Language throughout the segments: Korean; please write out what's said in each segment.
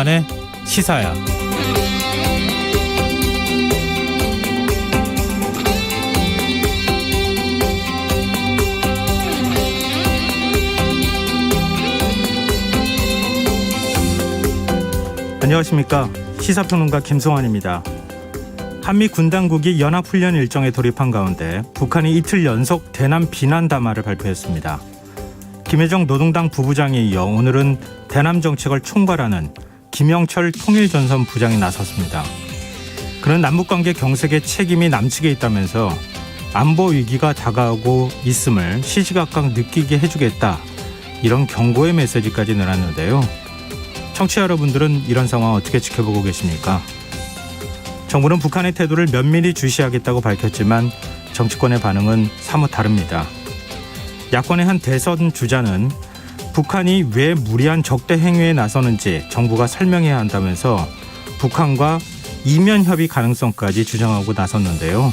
김성환의 시사야. 안녕하십니까. 시사평론가 김성환입니다. 한미 군당국이 연합훈련 일정에 돌입한 가운데 북한이 이틀 연속 대남 비난 담화를 발표했습니다. 김여정 노동당 부부장에 이어 오늘은 대남 정책을 총괄하는 김영철 통일전선 부장이 나섰습니다. 그는 남북관계 경색의 책임이 남측에 있다면서 안보 위기가 다가오고 있음을 시시각각 느끼게 해주겠다, 이런 경고의 메시지까지 내놨는데요. 청취자 여러분들은 이런 상황 어떻게 지켜보고 계십니까? 정부는 북한의 태도를 면밀히 주시하겠다고 밝혔지만 정치권의 반응은 사뭇 다릅니다. 야권의 한 대선 주자는 북한이 왜 무리한 적대 행위에 나서는지 정부가 설명해야 한다면서 북한과 이면 협의 가능성까지 주장하고 나섰는데요.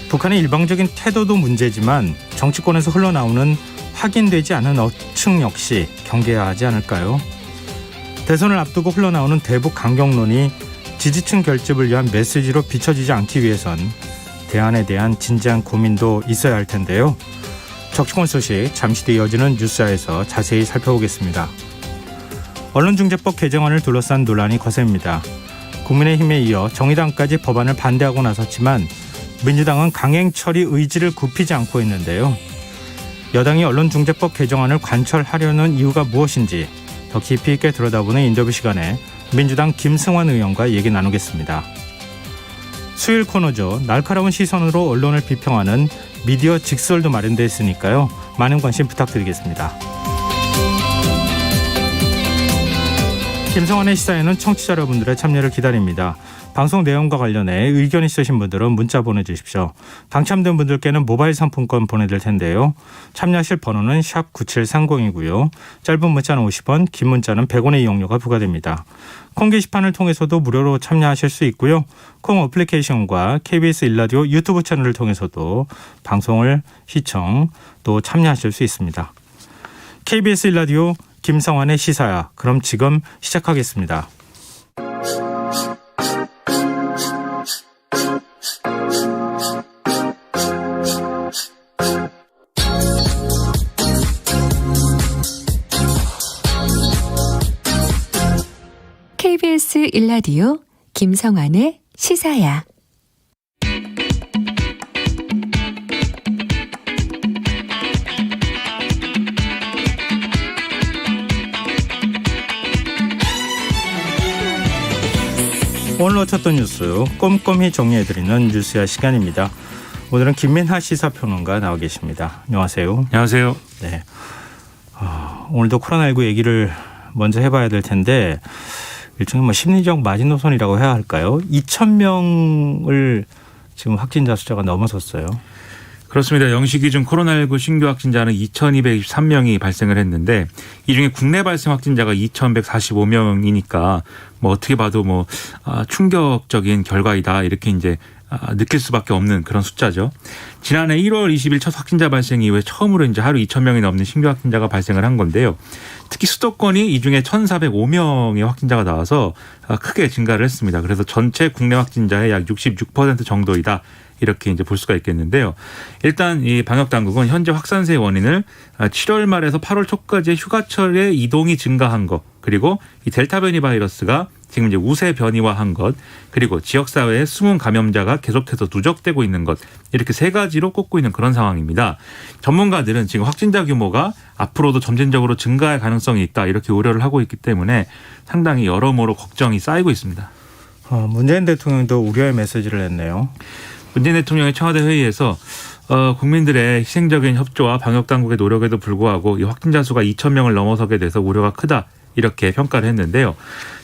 북한의 일방적인 태도도 문제지만 정치권에서 흘러나오는 확인되지 않은 어층 역시 경계해야 하지 않을까요? 대선을 앞두고 흘러나오는 대북 강경론이 지지층 결집을 위한 메시지로 비춰지지 않기 위해선 대안에 대한 진지한 고민도 있어야 할 텐데요. 정치권 소식 잠시 뒤 이어지는 뉴스야에서 자세히 살펴보겠습니다. 언론중재법 개정안을 둘러싼 논란이 거셉니다. 국민의힘에 이어 정의당까지 법안을 반대하고 나섰지만 민주당은 강행 처리 의지를 굽히지 않고 있는데요. 여당이 언론중재법 개정안을 관철하려는 이유가 무엇인지 더 깊이 있게 들여다보는 인터뷰 시간에 민주당 김승환 의원과 얘기 나누겠습니다. 수요일 코너죠. 날카로운 시선으로 언론을 비평하는 미디어 직설도 마련되어 있으니까요. 많은 관심 부탁드리겠습니다. 김성환의 시사에는 청취자 여러분들의 참여를 기다립니다. 방송 내용과 관련해 의견 있으신 분들은 문자 보내주십시오. 당첨된 분들께는 모바일 상품권 보내드릴 텐데요. 참여하실 번호는 샵 9730이고요. 짧은 문자는 50원, 긴 문자는 100원의 이용료가 부과됩니다. 콩 게시판을 통해서도 무료로 참여하실 수 있고요. 콩 어플리케이션과 KBS 일라디오 유튜브 채널을 통해서도 방송을 시청 또 참여하실 수 있습니다. KBS 일라디오 김성환의 시사야. 그럼 지금 시작하겠습니다. KBS 일라디오 김성환의 시사야. 오늘 놓쳤던 뉴스 꼼꼼히 정리해드리는 뉴스야 시간입니다. 오늘은 김민하 시사평론가 나와 계십니다. 안녕하세요. 안녕하세요. 네. 오늘도 코로나19 얘기를 먼저 해봐야 될 텐데 일종의 심리적 마지노선이라고 해야 할까요? 2,000명을 지금 확진자 숫자가 넘어섰어요. 그렇습니다. 영시 기준 코로나19 신규 확진자는 2,223명이 발생을 했는데 이 중에 국내 발생 확진자가 2,145명이니까 어떻게 봐도 충격적인 결과이다, 이렇게 이제 느낄 수밖에 없는 그런 숫자죠. 지난해 1월 20일 첫 확진자 발생 이후에 처음으로 이제 하루 2,000명이 넘는 신규 확진자가 발생을 한 건데요. 특히 수도권이 이 중에 1,405명의 확진자가 나와서 크게 증가를 했습니다. 그래서 전체 국내 확진자의 약 66% 정도이다, 이렇게 이제 볼 수가 있겠는데요. 일단 이 방역 당국은 현재 확산세의 원인을 7월 말에서 8월 초까지 휴가철에 이동이 증가한 것, 그리고 이 델타 변이 바이러스가 지금 이제 우세 변이화한 것, 그리고 지역사회에 숨은 감염자가 계속해서 누적되고 있는 것, 이렇게 세 가지로 꼽고 있는 그런 상황입니다. 전문가들은 지금 확진자 규모가 앞으로도 점진적으로 증가할 가능성이 있다, 이렇게 우려를 하고 있기 때문에 상당히 여러모로 걱정이 쌓이고 있습니다. 문재인 대통령도 우려의 메시지를 냈네요. 문재인 대통령의 청와대 회의에서 국민들의 희생적인 협조와 방역당국의 노력에도 불구하고 이 확진자 수가 2,000명을 넘어서게 돼서 우려가 크다, 이렇게 평가를 했는데요.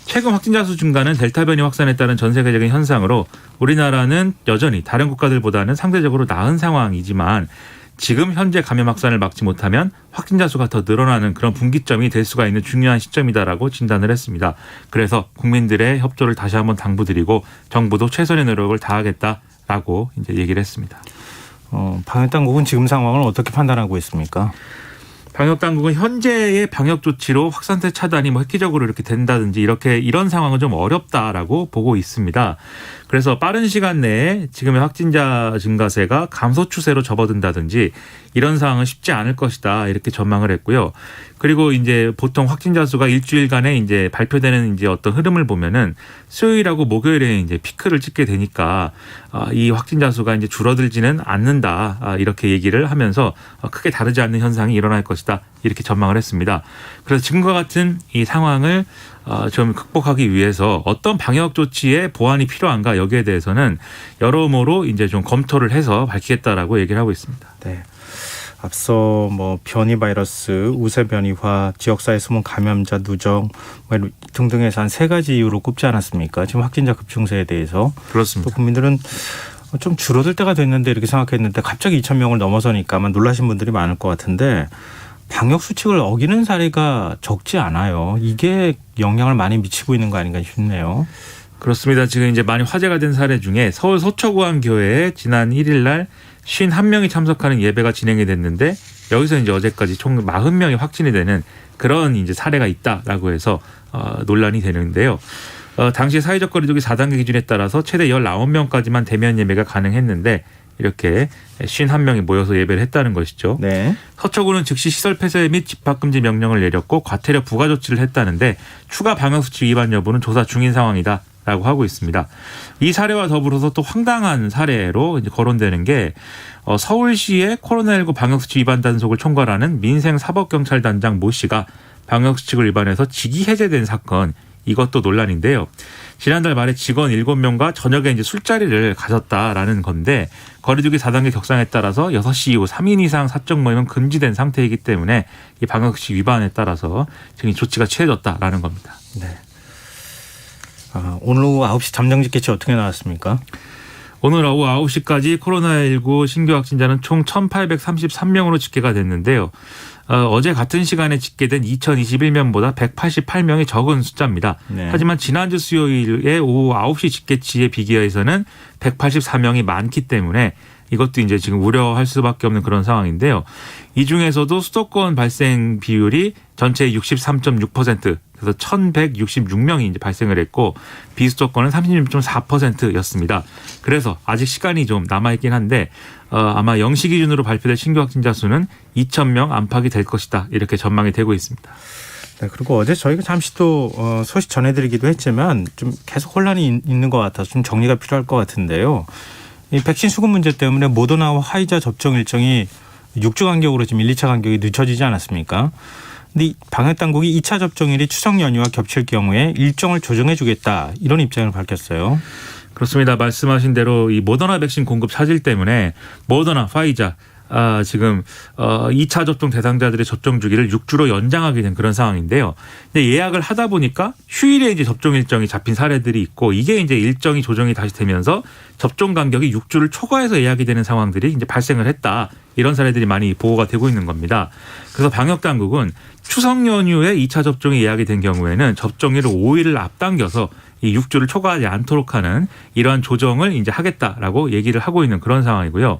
최근 확진자 수 증가는 델타 변이 확산에 따른 전 세계적인 현상으로 우리나라는 여전히 다른 국가들보다는 상대적으로 나은 상황이지만 지금 현재 감염 확산을 막지 못하면 확진자 수가 더 늘어나는 그런 분기점이 될 수가 있는 중요한 시점이다라고 진단을 했습니다. 그래서 국민들의 협조를 다시 한번 당부드리고 정부도 최선의 노력을 다하겠다라고 이제 얘기를 했습니다. 방역당국은 지금 상황을 어떻게 판단하고 있습니까? 방역 당국은 현재의 방역 조치로 확산세 차단이 뭐 획기적으로 이렇게 된다든지 이런 상황은 좀 어렵다라고 보고 있습니다. 그래서 빠른 시간 내에 지금의 확진자 증가세가 감소 추세로 접어든다든지 이런 상황은 쉽지 않을 것이다 이렇게 전망을 했고요. 그리고 이제 보통 확진자 수가 일주일간에 이제 발표되는 이제 어떤 흐름을 보면은 수요일하고 목요일에 이제 피크를 찍게 되니까 이 확진자 수가 이제 줄어들지는 않는다 이렇게 얘기를 하면서 크게 다르지 않는 현상이 일어날 것이다 이렇게 전망을 했습니다. 그래서 지금과 같은 이 상황을 좀 극복하기 위해서 어떤 방역 조치에 보완이 필요한가 여기에 대해서는 여러모로 이제 좀 검토를 해서 밝히겠다라고 얘기를 하고 있습니다. 네. 앞서 뭐 변이 바이러스, 우세 변이화, 지역사회 숨은 감염자 누적 등등해서 한 3가지 이유로 꼽지 않았습니까? 지금 확진자 급증세에 대해서. 그렇습니다. 또 국민들은 좀 줄어들 때가 됐는데 이렇게 생각했는데 갑자기 2,000명을 넘어서니까 아마 놀라신 분들이 많을 것 같은데 방역 수칙을 어기는 사례가 적지 않아요. 이게 영향을 많이 미치고 있는 거 아닌가 싶네요. 그렇습니다. 지금 이제 많이 화제가 된 사례 중에 서울 서초구암교회에 지난 1일 날 51명이 참석하는 예배가 진행이 됐는데 여기서 이제 어제까지 총 40명이 확진이 되는 그런 이제 사례가 있다라고 해서 논란이 되는데요. 당시 사회적 거리두기 4단계 기준에 따라서 최대 19명까지만 대면 예배가 가능했는데 이렇게 51명이 모여서 예배를 했다는 것이죠. 네. 서초구는 즉시 시설 폐쇄 및 집합금지 명령을 내렸고 과태료 부과 조치를 했다는데 추가 방역수칙 위반 여부는 조사 중인 상황이다. 라고 하고 있습니다. 이 사례와 더불어서 또 황당한 사례로 이제 거론되는 게 서울시의 코로나19 방역수칙 위반 단속을 총괄하는 민생사법경찰단장 모 씨가 방역수칙을 위반해서 직위 해제된 사건 이것도 논란인데요. 지난달 말에 직원 7명과 저녁에 이제 술자리를 가졌다라는 건데 거리두기 4단계 격상에 따라서 6시 이후 3인 이상 사적 모임은 금지된 상태이기 때문에 이 방역수칙 위반에 따라서 지금 조치가 취해졌다라는 겁니다. 네. 오늘 오후 9시 잠정직 개최 어떻게 나왔습니까? 오늘 오후 9시까지 코로나19 신규 확진자는 총 1,833명으로 집계가 됐는데요. 어제 같은 시간에 집계된 2021년보다 188명이 적은 숫자입니다. 네. 하지만 지난주 수요일에 오후 9시 집계치에 비교해서는 184명이 많기 때문에 이것도 이제 지금 우려할 수밖에 없는 그런 상황인데요. 이 중에서도 수도권 발생 비율이 전체의 63.6%, 그래서 1,166명이 이제 발생을 했고 비수도권은 36.4%였습니다. 그래서 아직 시간이 좀 남아있긴 한데 아마 0시 기준으로 발표될 신규 확진자 수는 2,000명 안팎이 될 것이다. 이렇게 전망이 되고 있습니다. 네, 그리고 어제 저희가 잠시 또 소식 전해드리기도 했지만 좀 계속 혼란이 있는 것 같아서 좀 정리가 필요할 것 같은데요. 이 백신 수급 문제 때문에 모더나와 화이자 접종 일정이 6주 간격으로 지금 1, 2차 간격이 늦춰지지 않았습니까? 근데 방역당국이 2차 접종일이 추석 연휴와 겹칠 경우에 일정을 조정해 주겠다 이런 입장을 밝혔어요. 그렇습니다. 말씀하신 대로 이 모더나 백신 공급 차질 때문에 모더나, 화이자 지금 2차 접종 대상자들의 접종 주기를 6주로 연장하게 된 그런 상황인데요. 근데 예약을 하다 보니까 휴일에 이제 접종 일정이 잡힌 사례들이 있고 이게 이제 일정이 조정이 다시 되면서 접종 간격이 6주를 초과해서 예약이 되는 상황들이 이제 발생을 했다. 이런 사례들이 많이 보고가 되고 있는 겁니다. 그래서 방역 당국은 추석 연휴에 2차 접종이 예약이 된 경우에는 접종일을 5일을 앞당겨서 이 6주를 초과하지 않도록 하는 이러한 조정을 이제 하겠다라고 얘기를 하고 있는 그런 상황이고요.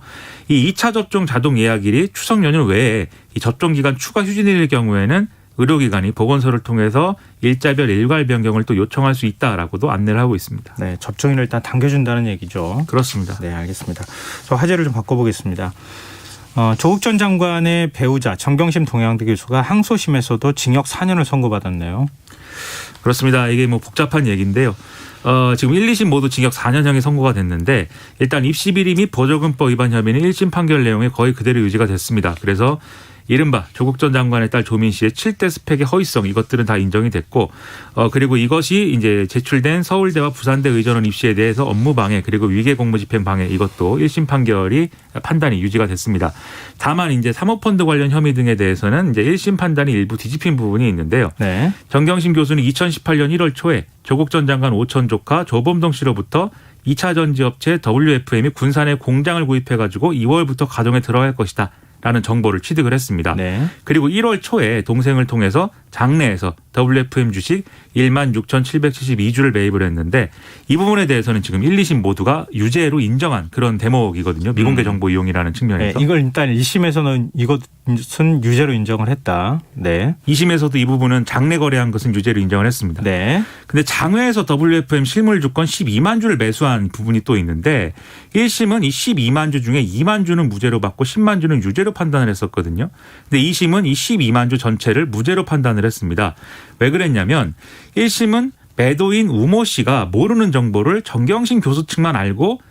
이 2차 접종 자동 예약일이 추석 연휴 외에 이 접종 기간 추가 휴진일일 경우에는 의료기관이 보건소를 통해서 일자별 일괄 변경을 또 요청할 수 있다라고도 안내를 하고 있습니다. 네, 접종일을 일단 당겨준다는 얘기죠. 그렇습니다. 네, 알겠습니다. 저 화제를 좀 바꿔보겠습니다. 조국 전 장관의 배우자 정경심 동양대 교수가 항소심에서도 징역 4년을 선고받았네요. 그렇습니다. 이게 뭐 복잡한 얘기인데요. 지금 1, 2심 모두 징역 4년형이 선고가 됐는데 일단 입시 비리 및 보조금법 위반 혐의는 1심 판결 내용이 거의 그대로 유지가 됐습니다. 그래서 이른바 조국 전 장관의 딸 조민 씨의 7대 스펙의 허위성 이것들은 다 인정이 됐고 그리고 이것이 이제 제출된 서울대와 부산대 의전원 입시에 대해서 업무 방해 그리고 위계 공무 집행 방해 이것도 1심 판단이 유지가 됐습니다. 다만 이제 사모펀드 관련 혐의 등에 대해서는 이제 1심 판단이 일부 뒤집힌 부분이 있는데요. 네. 정경심 교수는 2018년 1월 초에 조국 전 장관 오촌 조카 조범동 씨로부터 2차 전지업체 WFM이 군산에 공장을 구입해가지고 2월부터 가동에 들어갈 것이다. 라는 정보를 취득을 했습니다. 네. 그리고 1월 초에 동생을 통해서 장내에서 WFM 주식 16,772주를 매입을 했는데 이 부분에 대해서는 지금 1, 2심 모두가 유죄로 인정한 그런 대목이거든요. 미공개 정보 이용이라는 측면에서. 네, 이걸 일단 1심에서는 이것은 유죄로 인정을 했다. 네. 2심에서도 이 부분은 장내 거래한 것은 유죄로 인정을 했습니다. 네. 근데 장외에서 WFM 실물 주권 12만 주를 매수한 부분이 또 있는데 1심은 이 12만 주 중에 2만 주는 무죄로 받고 10만 주는 유죄로 판단을 했었거든요. 근데 2심은 이 12만 주 전체를 무죄로 판단을 했습니다. 왜 그랬냐면 1심은 매도인 우모 씨가 모르는 정보를 정경심 교수 측만 알고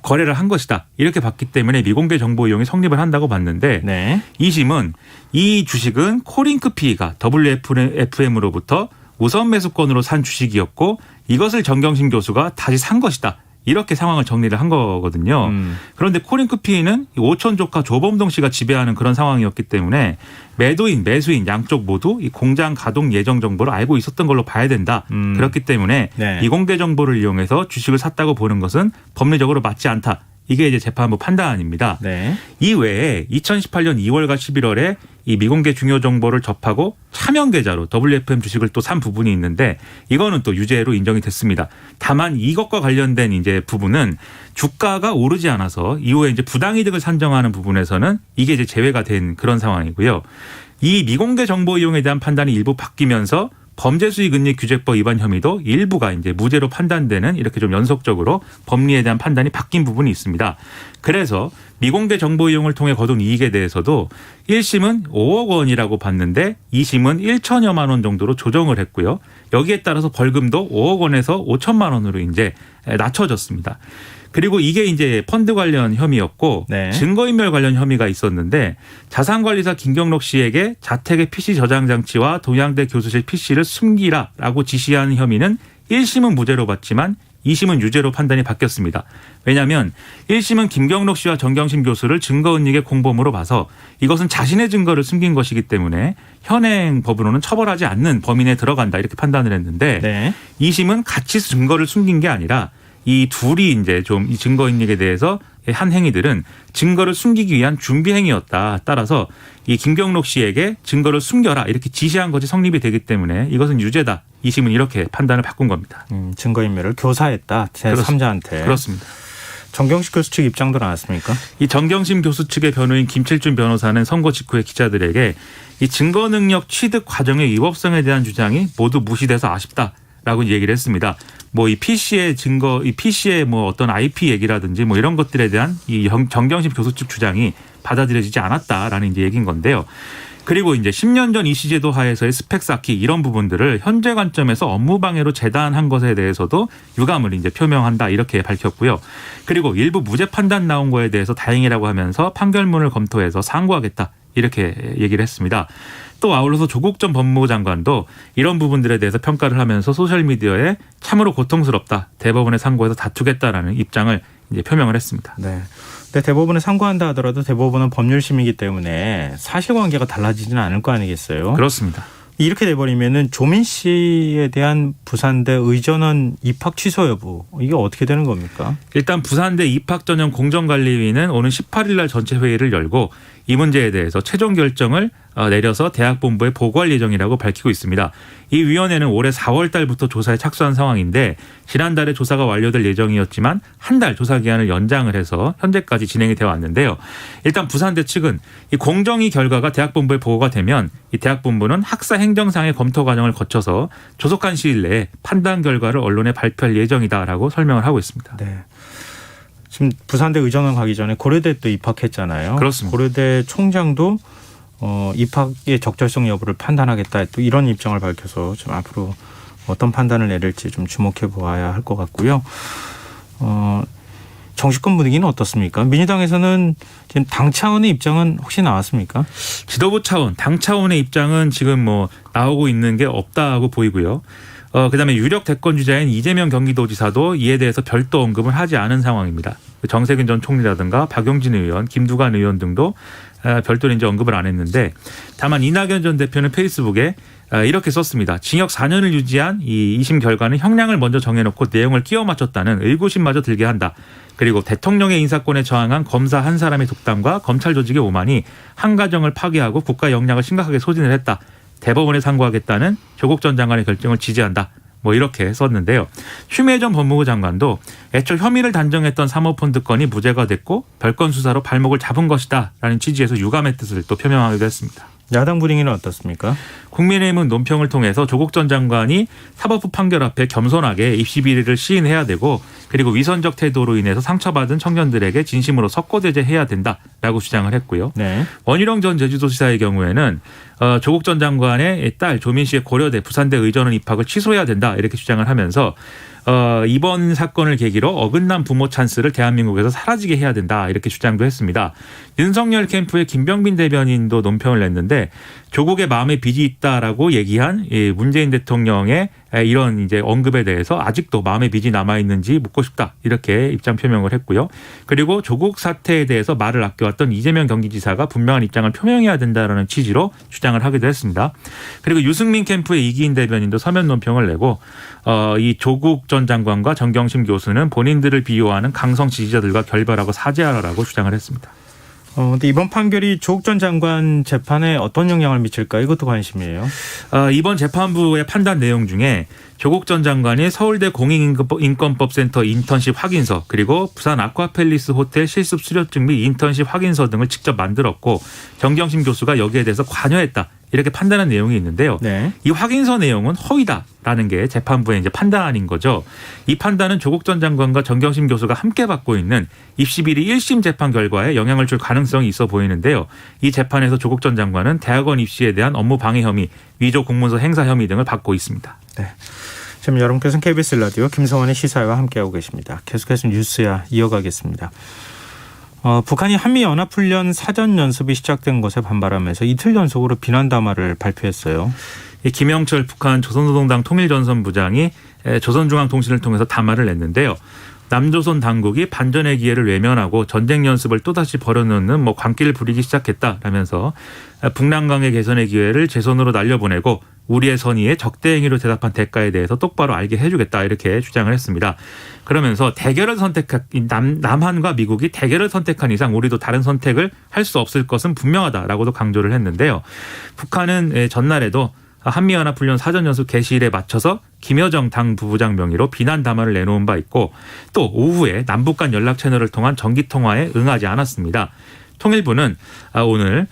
거래를 한 것이다. 이렇게 봤기 때문에 미공개 정보 이용이 성립을 한다고 봤는데 네. 2심은 이 주식은 코링크 PE가 WFM으로부터 우선 매수권으로 산 주식이었고 이것을 정경심 교수가 다시 산 것이다. 이렇게 상황을 정리를 한 거거든요. 그런데 코링크 PE는 오천 조카 조범동 씨가 지배하는 그런 상황이었기 때문에 매도인, 매수인 양쪽 모두 이 공장 가동 예정 정보를 알고 있었던 걸로 봐야 된다. 그렇기 때문에 네. 미공개 정보를 이용해서 주식을 샀다고 보는 것은 법리적으로 맞지 않다. 이게 이제 재판부 판단입니다. 네. 이외에 2018년 2월과 11월에 이 미공개 중요 정보를 접하고 차명 계좌로 WFM 주식을 또 산 부분이 있는데 이거는 또 유죄로 인정이 됐습니다. 다만 이것과 관련된 이제 부분은 주가가 오르지 않아서 이후에 이제 부당이득을 산정하는 부분에서는 이게 이제 제외가 된 그런 상황이고요. 이 미공개 정보 이용에 대한 판단이 일부 바뀌면서 범죄수익은닉규제법 위반 혐의도 일부가 이제 무죄로 판단되는 이렇게 좀 연속적으로 법리에 대한 판단이 바뀐 부분이 있습니다. 그래서 미공개 정보 이용을 통해 거둔 이익에 대해서도 1심은 5억 원이라고 봤는데 2심은 1천여만 원 정도로 조정을 했고요. 여기에 따라서 벌금도 5억 원에서 5천만 원으로 이제 낮춰졌습니다. 그리고 이게 이제 펀드 관련 혐의였고 네. 증거인멸 관련 혐의가 있었는데 자산관리사 김경록 씨에게 자택의 PC 저장 장치와 동양대 교수실 PC를 숨기라라고 지시한 혐의는 1심은 무죄로 봤지만 2심은 유죄로 판단이 바뀌었습니다. 왜냐하면 1심은 김경록 씨와 정경심 교수를 증거은닉의 공범으로 봐서 이것은 자신의 증거를 숨긴 것이기 때문에 현행 법으로는 처벌하지 않는 범위 내에 들어간다 이렇게 판단을 했는데 네. 2심은 같이 증거를 숨긴 게 아니라 이 둘이 이제 좀 이 증거인닉에 대해서 한 행위들은 증거를 숨기기 위한 준비 행위였다. 따라서 이 김경록 씨에게 증거를 숨겨라 이렇게 지시한 것이 성립이 되기 때문에 이것은 유죄다. 2심은 이렇게 판단을 바꾼 겁니다. 증거인멸을 교사했다. 제3자한테. 그렇습니다. 정경심 교수 측 입장도 나왔습니까? 이 정경심 교수 측의 변호인 김칠준 변호사는 선고 직후에 기자들에게 이 증거 능력 취득 과정의 위법성에 대한 주장이 모두 무시돼서 아쉽다라고 얘기를 했습니다. 뭐 이 PC의 증거, 이 PC의 뭐 어떤 IP 얘기라든지 뭐 이런 것들에 대한 이 정경심 교수 측 주장이 받아들여지지 않았다라는 이제 얘기인 건데요. 그리고 이제 10년 전 이시제도 하에서의 스펙 쌓기 이런 부분들을 현재 관점에서 업무 방해로 재단한 것에 대해서도 유감을 이제 표명한다 이렇게 밝혔고요. 그리고 일부 무죄 판단 나온 거에 대해서 다행이라고 하면서 판결문을 검토해서 상고하겠다 이렇게 얘기를 했습니다. 또 아울러서 조국 전 법무부 장관도 이런 부분들에 대해서 평가를 하면서 소셜미디어에 참으로 고통스럽다. 대법원에 상고해서 다투겠다라는 입장을 이제 표명을 했습니다. 네. 근데 대법원에 상고한다 하더라도 대법원은 법률심이기 때문에 사실관계가 달라지지는 않을 거 아니겠어요? 그렇습니다. 이렇게 돼버리면은 조민 씨에 대한 부산대 의전원 입학 취소 여부 이게 어떻게 되는 겁니까? 일단 부산대 입학전형 공정관리위는 오는 18일 날 전체 회의를 열고 이 문제에 대해서 최종 결정을 내려서 대학본부에 보고할 예정이라고 밝히고 있습니다. 이 위원회는 올해 4월 달부터 조사에 착수한 상황인데 지난달에 조사가 완료될 예정이었지만 한 달 조사 기한을 연장을 해서 현재까지 진행이 되어 왔는데요. 일단 부산대 측은 이 공정위 결과가 대학본부에 보고가 되면 이 대학본부는 학사 행정상의 검토 과정을 거쳐서 조속한 시일 내에 판단 결과를 언론에 발표할 예정이다라고 설명을 하고 있습니다. 네. 지금 부산대 의전원 가기 전에 고려대 또 입학했잖아요. 그렇습니다. 고려대 총장도 입학의 적절성 여부를 판단하겠다 또 이런 입장을 밝혀서 좀 앞으로 어떤 판단을 내릴지 좀 주목해 보아야 할 것 같고요. 정치권 분위기는 어떻습니까? 민주당에서는 지금 당 차원의 입장은 혹시 나왔습니까? 지도부 차원, 당 차원의 입장은 지금 뭐 나오고 있는 게 없다고 보이고요. 그다음에 유력 대권 주자인 이재명 경기도지사도 이에 대해서 별도 언급을 하지 않은 상황입니다. 정세균 전 총리라든가 박용진 의원, 김두관 의원 등도 별도로 이제 언급을 안 했는데 다만 이낙연 전 대표는 페이스북에 이렇게 썼습니다. 징역 4년을 유지한 이 2심 결과는 형량을 먼저 정해놓고 내용을 끼워 맞췄다는 의구심마저 들게 한다. 그리고 대통령의 인사권에 저항한 검사 한 사람의 독단과 검찰 조직의 오만이 한 가정을 파괴하고 국가 역량을 심각하게 소진을 했다. 대법원에 상고하겠다는 조국 전 장관의 결정을 지지한다. 뭐 이렇게 썼는데요. 추미애 전 법무부 장관도 애초 혐의를 단정했던 사모펀드 건이 무죄가 됐고 별건 수사로 발목을 잡은 것이다 라는 취지에서 유감의 뜻을 또 표명하기도 했습니다. 야당 분위기는 어떻습니까? 국민의힘은 논평을 통해서 조국 전 장관이 사법부 판결 앞에 겸손하게 입시 비리를 시인해야 되고 그리고 위선적 태도로 인해서 상처받은 청년들에게 진심으로 석고대죄해야 된다라고 주장을 했고요. 네. 원희룡 전 제주도지사의 경우에는 조국 전 장관의 딸 조민 씨의 고려대 부산대 의전원 입학을 취소해야 된다 이렇게 주장을 하면서 이번 사건을 계기로 어긋난 부모 찬스를 대한민국에서 사라지게 해야 된다 이렇게 주장도 했습니다. 윤석열 캠프의 김병빈 대변인도 논평을 냈는데 조국의 마음에 빚이 있다라고 얘기한 문재인 대통령의 이런 이제 언급에 대해서 아직도 마음에 빚이 남아 있는지 묻고 싶다 이렇게 입장 표명을 했고요. 그리고 조국 사태에 대해서 말을 아껴왔던 이재명 경기지사가 분명한 입장을 표명해야 된다라는 취지로 주장을 하기도 했습니다. 그리고 유승민 캠프의 이기인 대변인도 서면 논평을 내고 이 조국 전 장관과 정경심 교수는 본인들을 비호하는 강성 지지자들과 결별하고 사죄하라고 주장을 했습니다. 근데 이번 판결이 조국 전 장관 재판에 어떤 영향을 미칠까 이것도 관심이에요. 이번 재판부의 판단 내용 중에 조국 전 장관이 서울대 공익인권법센터 인턴십 확인서 그리고 부산 아쿠아팰리스 호텔 실습 수료증 및 인턴십 확인서 등을 직접 만들었고 정경심 교수가 여기에 대해서 관여했다. 이렇게 판단한 내용이 있는데요. 네. 이 확인서 내용은 허위다라는 게 재판부의 이제 판단인 거죠. 이 판단은 조국 전 장관과 정경심 교수가 함께 받고 있는 입시비리 1심 재판 결과에 영향을 줄 가능성이 있어 보이는데요. 이 재판에서 조국 전 장관은 대학원 입시에 대한 업무 방해 혐의, 위조 공문서 행사 혐의 등을 받고 있습니다. 네. 지금 여러분께서는 KBS 라디오 김성환의 시사회와 함께하고 계십니다. 계속해서 뉴스야 이어가겠습니다. 북한이 한미연합훈련 사전연습이 시작된 것에 반발하면서 이틀 연속으로 비난 담화를 발표했어요. 김영철 북한 조선노동당 통일전선부장이 조선중앙통신을 통해서 담화를 냈는데요. 남조선 당국이 반전의 기회를 외면하고 전쟁 연습을 또다시 벌여놓는 광기를 부리기 시작했다라면서 북남관계 개선의 기회를 제 손으로 날려보내고 우리의 선의에 적대행위로 대답한 대가에 대해서 똑바로 알게 해주겠다 이렇게 주장을 했습니다. 그러면서 대결을 남한과 미국이 대결을 선택한 이상 우리도 다른 선택을 할 수 없을 것은 분명하다라고도 강조를 했는데요. 북한은 전날에도 한미연합훈련 사전연습 개시일에 맞춰서 김여정 당 부부장 명의로 비난 담화를 내놓은 바 있고 또 오후에 남북 간 연락 채널을 통한 전기통화에 응하지 않았습니다. 통일부는 오늘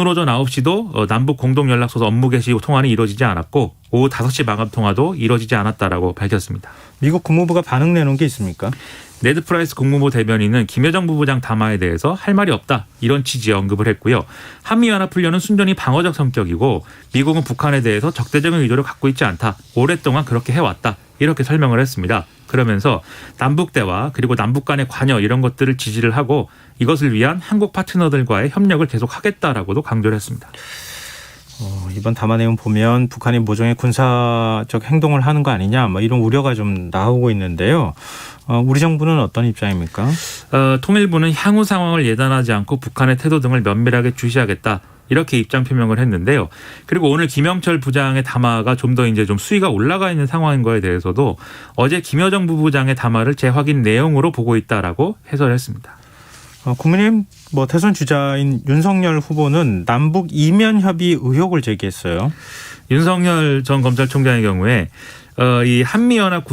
오전 9시도 남북 공동연락소서 업무 개시 통화는 이루어지지 않았고 오후 5시 마감 통화도 이루어지지 않았다라고 밝혔습니다. 미국 국무부가 반응 내놓은 게 있습니까? 네드 프라이스 국무부 대변인은 김여정 부부장 담화에 대해서 할 말이 없다 이런 취지의 언급을 했고요. 한미연합훈련은 순전히 방어적 성격이고 미국은 북한에 대해서 적대적인 의도를 갖고 있지 않다. 오랫동안 그렇게 해왔다. 이렇게 설명을 했습니다. 그러면서 남북 대화 그리고 남북 간의 관여 이런 것들을 지지를 하고 이것을 위한 한국 파트너들과의 협력을 계속하겠다라고도 강조를 했습니다. 이번 담화 내용 보면 북한이 모종의 군사적 행동을 하는 거 아니냐 이런 우려가 좀 나오고 있는데요. 우리 정부는 어떤 입장입니까? 통일부는 향후 상황을 예단하지 않고 북한의 태도 등을 면밀하게 주시하겠다. 이렇게 입장 표명을 했는데요. 그리고 오늘 김영철 부장의 담화가 좀 더 이제 좀 수위가 올라가 있는 상황인 거에 대해서도 어제 김여정 부부장의 담화를 재확인 내용으로 보고 있다라고 해설했습니다. 국민의힘 대선 주자인 윤석열 후보는 남북 이면 협의 의혹을 제기했어요. 윤석열 전 검찰총장의 경우에 이 한미연합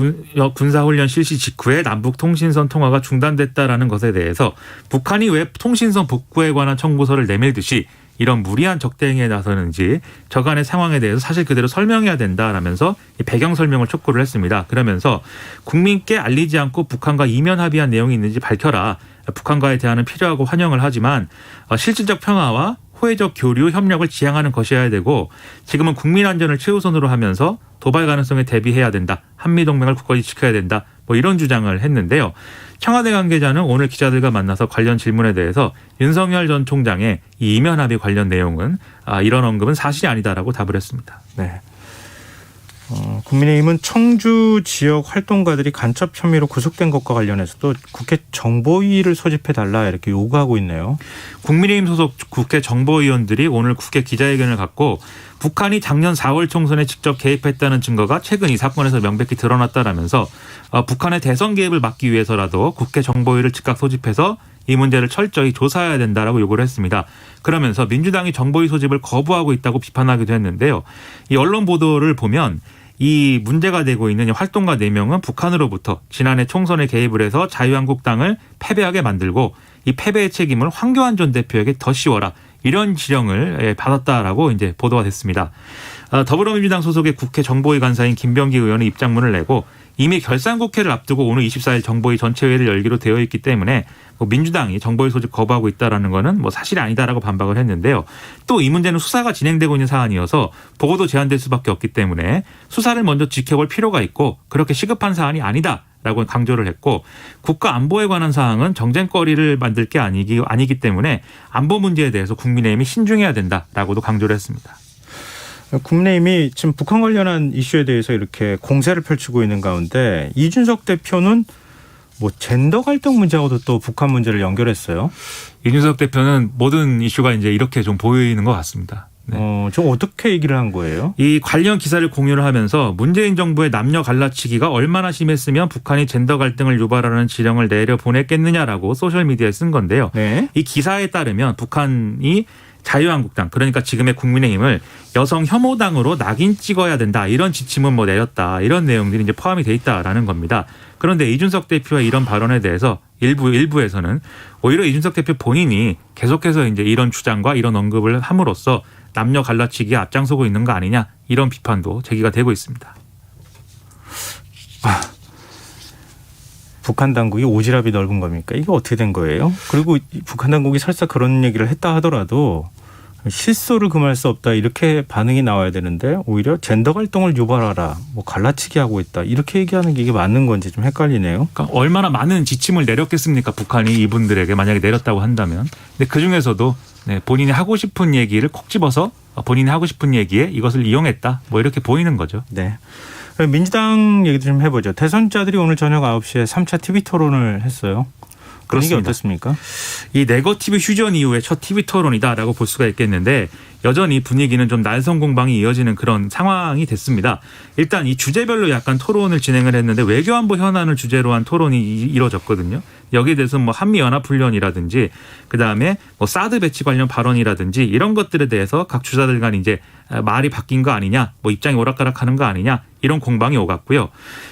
군사훈련 실시 직후에 남북 통신선 통화가 중단됐다라는 것에 대해서 북한이 왜 통신선 복구에 관한 청구서를 내밀듯이 이런 무리한 적대행위에 나서는지 저간의 상황에 대해서 사실 그대로 설명해야 된다라면서 배경 설명을 촉구를 했습니다. 그러면서 국민께 알리지 않고 북한과 이면 합의한 내용이 있는지 밝혀라. 북한과의 대화는 필요하고 환영을 하지만 실질적 평화와 호혜적 교류, 협력을 지향하는 것이어야 되고 지금은 국민 안전을 최우선으로 하면서 도발 가능성에 대비해야 된다. 한미동맹을 굳건히 지켜야 된다. 이런 주장을 했는데요. 청와대 관계자는 오늘 기자들과 만나서 관련 질문에 대해서 윤석열 전 총장의 이 이면 합의 관련 내용은 이런 언급은 사실이 아니다라고 답을 했습니다. 네. 국민의힘은 청주 지역 활동가들이 간첩 혐의로 구속된 것과 관련해서도 국회 정보위를 소집해달라 이렇게 요구하고 있네요. 국민의힘 소속 국회 정보위원들이 오늘 국회 기자회견을 갖고 북한이 작년 4월 총선에 직접 개입했다는 증거가 최근 이 사건에서 명백히 드러났다라면서 북한의 대선 개입을 막기 위해서라도 국회 정보위를 즉각 소집해서 이 문제를 철저히 조사해야 된다라고 요구를 했습니다. 그러면서 민주당이 정보위 소집을 거부하고 있다고 비판하기도 했는데요. 이 언론 보도를 보면 이 문제가 되고 있는 활동가 4명은 북한으로부터 지난해 총선에 개입을 해서 자유한국당을 패배하게 만들고 이 패배의 책임을 황교안 전 대표에게 더 씌워라. 이런 지령을 받았다라고 이제 보도가 됐습니다. 더불어민주당 소속의 국회 정보위 간사인 김병기 의원은 입장문을 내고 이미 결산국회를 앞두고 오늘 24일 정보위 전체회의를 열기로 되어 있기 때문에 민주당이 정보위 소집 거부하고 있다라는 거는 사실이 아니다라고 반박을 했는데요. 또 이 문제는 수사가 진행되고 있는 사안이어서 보고도 제한될 수밖에 없기 때문에 수사를 먼저 지켜볼 필요가 있고 그렇게 시급한 사안이 아니다라고 강조를 했고 국가 안보에 관한 사항은 정쟁거리를 만들 게 아니기 때문에 안보 문제에 대해서 국민의힘이 신중해야 된다라고도 강조를 했습니다. 국민의힘이 지금 북한 관련한 이슈에 대해서 이렇게 공세를 펼치고 있는 가운데 이준석 대표는 젠더 갈등 문제하고도 또 북한 문제를 연결했어요. 이준석 대표는 모든 이슈가 이제 이렇게 좀 보이는 것 같습니다. 네. 좀 어떻게 얘기를 한 거예요? 이 관련 기사를 공유를 하면서 문재인 정부의 남녀 갈라치기가 얼마나 심했으면 북한이 젠더 갈등을 유발하는 지령을 내려 보냈겠느냐라고 소셜미디어에 쓴 건데요. 네. 이 기사에 따르면 북한이 자유한국당 그러니까 지금의 국민의힘을 여성 혐오당으로 낙인 찍어야 된다 이런 지침은 내렸다 이런 내용들이 이제 포함이 돼 있다라는 겁니다. 그런데 이준석 대표의 이런 발언에 대해서 일부에서는 오히려 이준석 대표 본인이 계속해서 이제 이런 주장과 이런 언급을 함으로써 남녀 갈라치기에 앞장서고 있는 거 아니냐 이런 비판도 제기가 되고 있습니다. 북한 당국이 오지랖이 넓은 겁니까? 이게 어떻게 된 거예요? 그리고 북한 당국이 설사 그런 얘기를 했다 하더라도 실소를 금할 수 없다 이렇게 반응이 나와야 되는데 오히려 젠더 갈등을 유발하라 갈라치기 하고 있다 이렇게 얘기하는 게 이게 맞는 건지 좀 헷갈리네요. 그러니까 얼마나 많은 지침을 내렸겠습니까? 북한이 이분들에게 만약에 내렸다고 한다면. 근데 그중에서도 본인이 하고 싶은 얘기를 콕 집어서 본인이 하고 싶은 얘기에 이것을 이용했다 이렇게 보이는 거죠. 네. 민주당 얘기도 좀 해보죠. 대선자들이 오늘 저녁 9시에 3차 TV 토론을 했어요. 분위기 어떻습니까? 이 네거티브 휴전 이후에 첫 TV 토론이다라고 볼 수가 있겠는데 여전히 분위기는 좀 날선 공방이 이어지는 그런 상황이 됐습니다. 일단 이 주제별로 약간 토론을 진행을 했는데 외교안보 현안을 주제로 한 토론이 이뤄졌거든요. 여기에 대해서 한미연합훈련이라든지 그다음에 사드 배치 관련 발언이라든지 이런 것들에 대해서 각 주자들 간 이제 말이 바뀐 거 아니냐, 입장이 오락가락하는 거 아니냐 이런 공방이 오갔고요.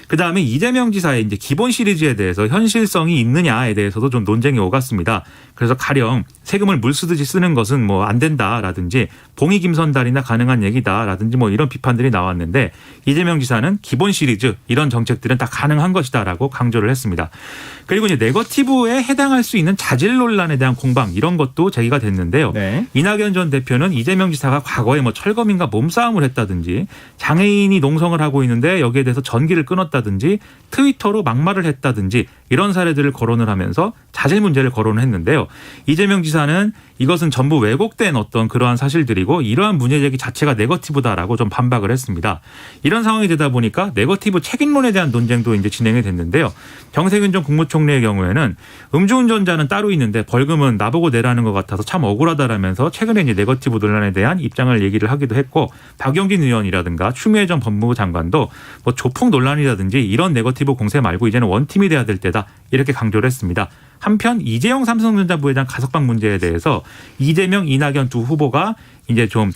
그다음에 이재명 지사의 이제 기본 시리즈에 대해서 현실성이 있느냐에 대해서도 좀 논쟁이 오갔습니다. 그래서 가령 세금을 물 쓰듯이 쓰는 것은 안 된다라든지 봉이 김선달이나 가능한 얘기다라든지 이런 비판들이 나왔는데 이재명 지사는 기본 시리즈 이런 정책들은 다 가능한 것이다라고 강조를 했습니다. 그리고 이제 네거티브에 해당할 수 있는 자질 논란에 대한 공방 이런 것도 제기가 됐는데요. 네. 이낙연 전 대표는 이재명 지사가 과거에 철거민과 몸싸움을 했다든지 장애인이 농성을 하고 있는데 여기에 대해서 전기를 끊었다든지 트위터로 막말을 했다든지 이런 사례들을 거론을 하면서 자질 문제를 거론을 했는데요. 이재명 지사는 이것은 전부 왜곡된 어떤 그러한 사실들이고 이러한 문제 제기 자체가 네거티브다라고 좀 반박을 했습니다. 이런 상황이 되다 보니까 네거티브 책임론에 대한 논쟁도 이제 진행이 됐는데요. 정세균 전 국무총리의 경우에는 음주운전자는 따로 있는데 벌금은 나보고 내라는 것 같아서 참 억울하다라면서 최근에 이제 네거티브 논란에 대한 입장을 얘기를 하기도 했고 박용진 의원이라든가 추미애 전 법무부 장관도 조폭 논란이라든지 이런 네거티브 공세 말고 이제는 원팀이 돼야 될 때다 이렇게 강조를 했습니다. 한편 이재용 삼성전자 부회장 가석방 문제에 대해서 이재명, 이낙연 두 후보가 이제 좀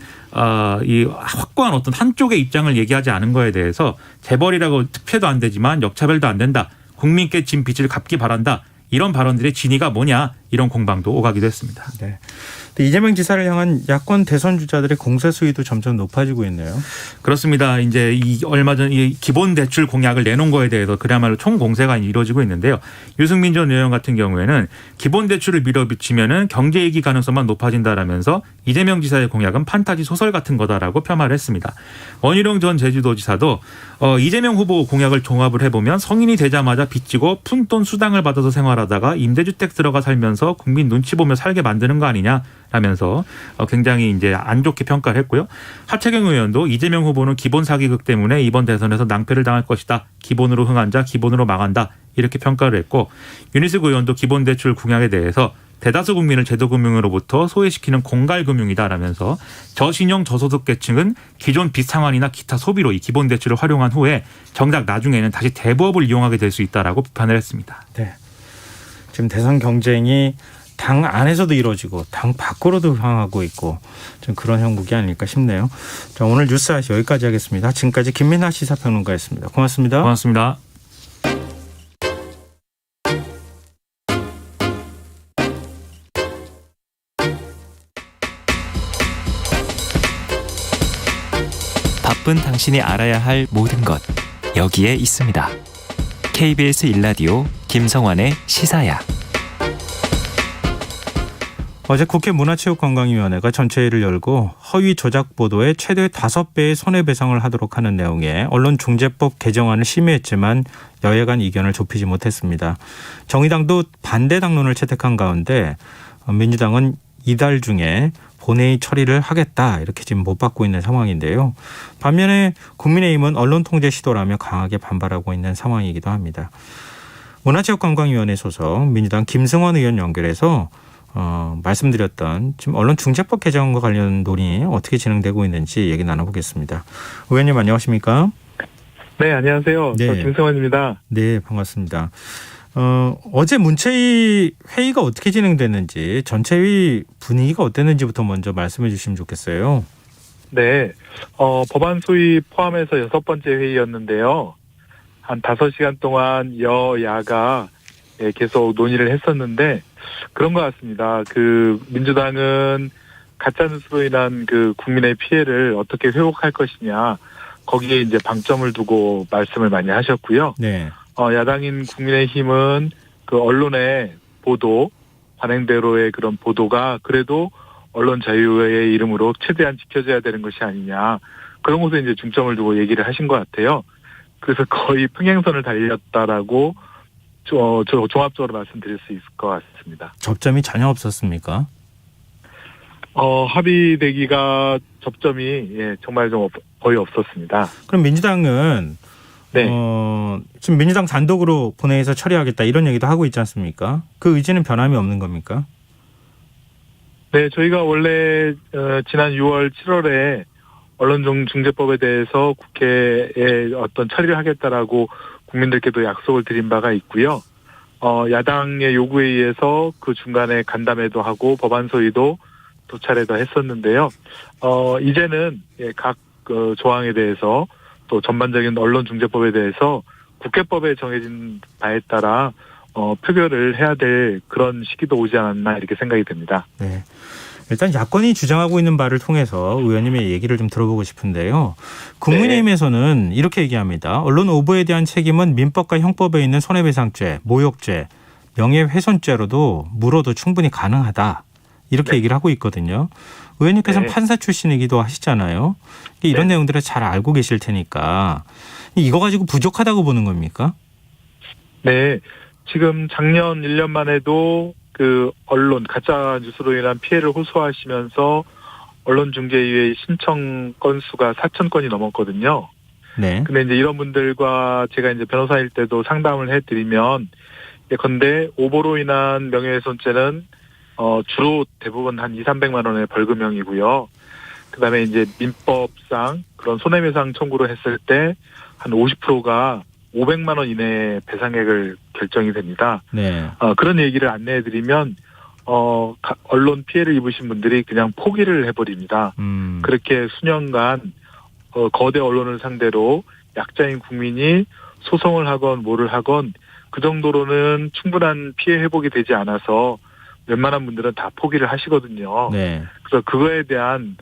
이 확고한 어떤 한쪽의 입장을 얘기하지 않은 거에 대해서 재벌이라고 특혜도 안 되지만 역차별도 안 된다. 국민께 진 빚을 갚기 바란다. 이런 발언들의 진위가 뭐냐 이런 공방도 오가기도 했습니다. 네. 이재명 지사를 향한 야권 대선 주자들의 공세 수위도 점점 높아지고 있네요. 그렇습니다. 이제 얼마 전 이 기본 대출 공약을 내놓은 거에 대해서 그야말로 총 공세가 이루어지고 있는데요. 유승민 전 의원 같은 경우에는 기본 대출을 밀어붙이면은 경제 위기 가능성만 높아진다라면서 이재명 지사의 공약은 판타지 소설 같은 거다라고 폄하를 했습니다. 원희룡 전 제주도지사도 이재명 후보 공약을 종합을 해보면 성인이 되자마자 빚지고 푼돈 수당을 받아서 생활하다가 임대주택 들어가 살면서 국민 눈치 보며 살게 만드는 거 아니냐. 하면서 굉장히 이제 안 좋게 평가를 했고요. 하태경 의원도 이재명 후보는 기본 사기극 때문에 이번 대선에서 낭패를 당할 것이다. 기본으로 흥한 자 기본으로 망한다. 이렇게 평가를 했고 윤희숙 의원도 기본 대출 공약에 대해서 대다수 국민을 제도금융으로부터 소외시키는 공갈금융이다라면서 저신용 저소득 계층은 기존 빚 상환이나 기타 소비로 이 기본 대출을 활용한 후에 정작 나중에는 다시 대부업을 이용하게 될 수 있다라고 비판을 했습니다. 네. 지금 대선 경쟁이 당 안에서도 이루어지고 당 밖으로도 향하고 있고 좀 그런 형국이 아닐까 싶네요. 자, 오늘 뉴스 아시 여기까지 하겠습니다. 지금까지 김민하 시사평론가였습니다. 고맙습니다. 고맙습니다. 바쁜 당신이 알아야 할 모든 것 여기에 있습니다. KBS 1라디오 김성환의 시사야. 어제 국회 문화체육관광위원회가 전체회의를 열고 허위 조작 보도에 최대 5배의 손해배상을 하도록 하는 내용의 언론중재법 개정안을 심의했지만 여야 간 의견을 좁히지 못했습니다. 정의당도 반대 당론을 채택한 가운데 민주당은 이달 중에 본회의 처리를 하겠다 이렇게 지금 못 받고 있는 상황인데요. 반면에 국민의힘은 언론통제 시도라며 강하게 반발하고 있는 상황이기도 합니다. 문화체육관광위원회 소속 민주당 김승원 의원 연결해서 말씀드렸던 지금 언론중재법 개정과 관련 논의 어떻게 진행되고 있는지 얘기 나눠보겠습니다. 의원님 안녕하십니까? 네, 안녕하세요. 네. 저 김승원입니다. 네, 반갑습니다. 어제 문체위 회의가 어떻게 진행됐는지 전체회의 분위기가 어땠는지부터 먼저 말씀해 주시면 좋겠어요. 네, 법안 소위 포함해서 6번째 회의였는데요. 한 5시간 동안 여야가 계속 논의를 했었는데 그런 것 같습니다. 그 민주당은 가짜뉴스로 인한 그 국민의 피해를 어떻게 회복할 것이냐 거기에 이제 방점을 두고 말씀을 많이 하셨고요. 네. 야당인 국민의힘은 그 언론의 보도, 관행대로의 그런 보도가 그래도 언론 자유의 이름으로 최대한 지켜져야 되는 것이 아니냐. 그런 곳에 이제 중점을 두고 얘기를 하신 것 같아요. 그래서 거의 평행선을 달렸다라고 종합적으로 말씀드릴 수 있을 것 같습니다. 접점이 전혀 없었습니까? 합의되기가 접점이 정말 좀 거의 없었습니다. 그럼 민주당은 네. 지금 민주당 단독으로 본회의에서 처리하겠다 이런 얘기도 하고 있지 않습니까? 그 의지는 변함이 없는 겁니까? 네, 저희가 원래 지난 6월, 7월에 언론중재법에 대해서 국회에 어떤 처리를 하겠다라고 국민들께도 약속을 드린 바가 있고요. 야당의 요구에 의해서 그 중간에 간담회도 하고 법안 소위도 두 차례 더 했었는데요. 이제는 각 조항에 대해서 또 전반적인 언론중재법에 대해서 국회법에 정해진 바에 따라 표결을 해야 될 그런 시기도 오지 않았나 이렇게 생각이 됩니다. 네. 일단 야권이 주장하고 있는 바를 통해서 의원님의 얘기를 좀 들어보고 싶은데요. 국민의힘에서는 이렇게 얘기합니다. 언론 오보에 대한 책임은 민법과 형법에 있는 손해배상죄, 모욕죄, 명예훼손죄로도 물어도 충분히 가능하다. 이렇게 네. 얘기를 하고 있거든요. 의원님께서는 네. 판사 출신이기도 하시잖아요. 이런 네. 내용들을 잘 알고 계실 테니까 이거 가지고 부족하다고 보는 겁니까? 네. 지금 작년 1년만 해도 그 언론 가짜 뉴스로 인한 피해를 호소하시면서 언론중재위의 신청 건수가 4,000건이 넘었거든요. 네. 근데 이제 이런 분들과 제가 이제 변호사일 때도 상담을 해드리면 예컨대 오보로 인한 명예훼손죄는 주로 대부분 한 200~300만 원의 벌금형이고요. 그다음에 이제 민법상 그런 손해배상 청구를 했을 때 한 50%가 500만 원 이내의 배상액을 결정이 됩니다. 네. 그런 얘기를 안내해드리면 언론 피해를 입으신 분들이 그냥 포기를 해버립니다. 그렇게 수년간 거대 언론을 상대로 약자인 국민이 소송을 하건 뭐를 하건 그 정도로는 충분한 피해 회복이 되지 않아서 웬만한 분들은 다 포기를 하시거든요. 네. 그래서 그거에 대한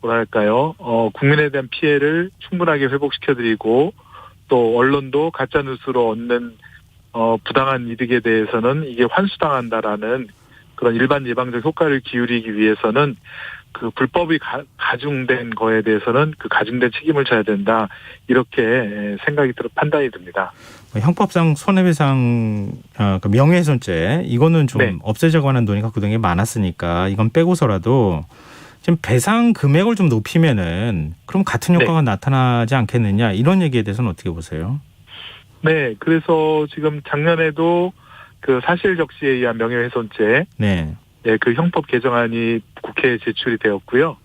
뭐랄까요, 국민에 대한 피해를 충분하게 회복시켜드리고 또 언론도 가짜 뉴스로 얻는 부당한 이득에 대해서는 이게 환수당한다라는 그런 일반 예방적 효과를 기울이기 위해서는 그 불법이 가중된 거에 대해서는 그 가중된 책임을 져야 된다 이렇게 판단이 듭니다. 형법상 손해배상 명예훼손죄 이거는 좀 네. 없애자고 하는 논의가 그동안에 많았으니까 이건 빼고서라도 지금 배상 금액을 좀 높이면은 그럼 같은 효과가 나타나지 않겠느냐 이런 얘기에 대해서는 어떻게 보세요? 네, 그래서 지금 작년에도 그 사실 적시에 의한 명예훼손죄, 네, 그 형법 개정안이 국회에 제출이 되었고요.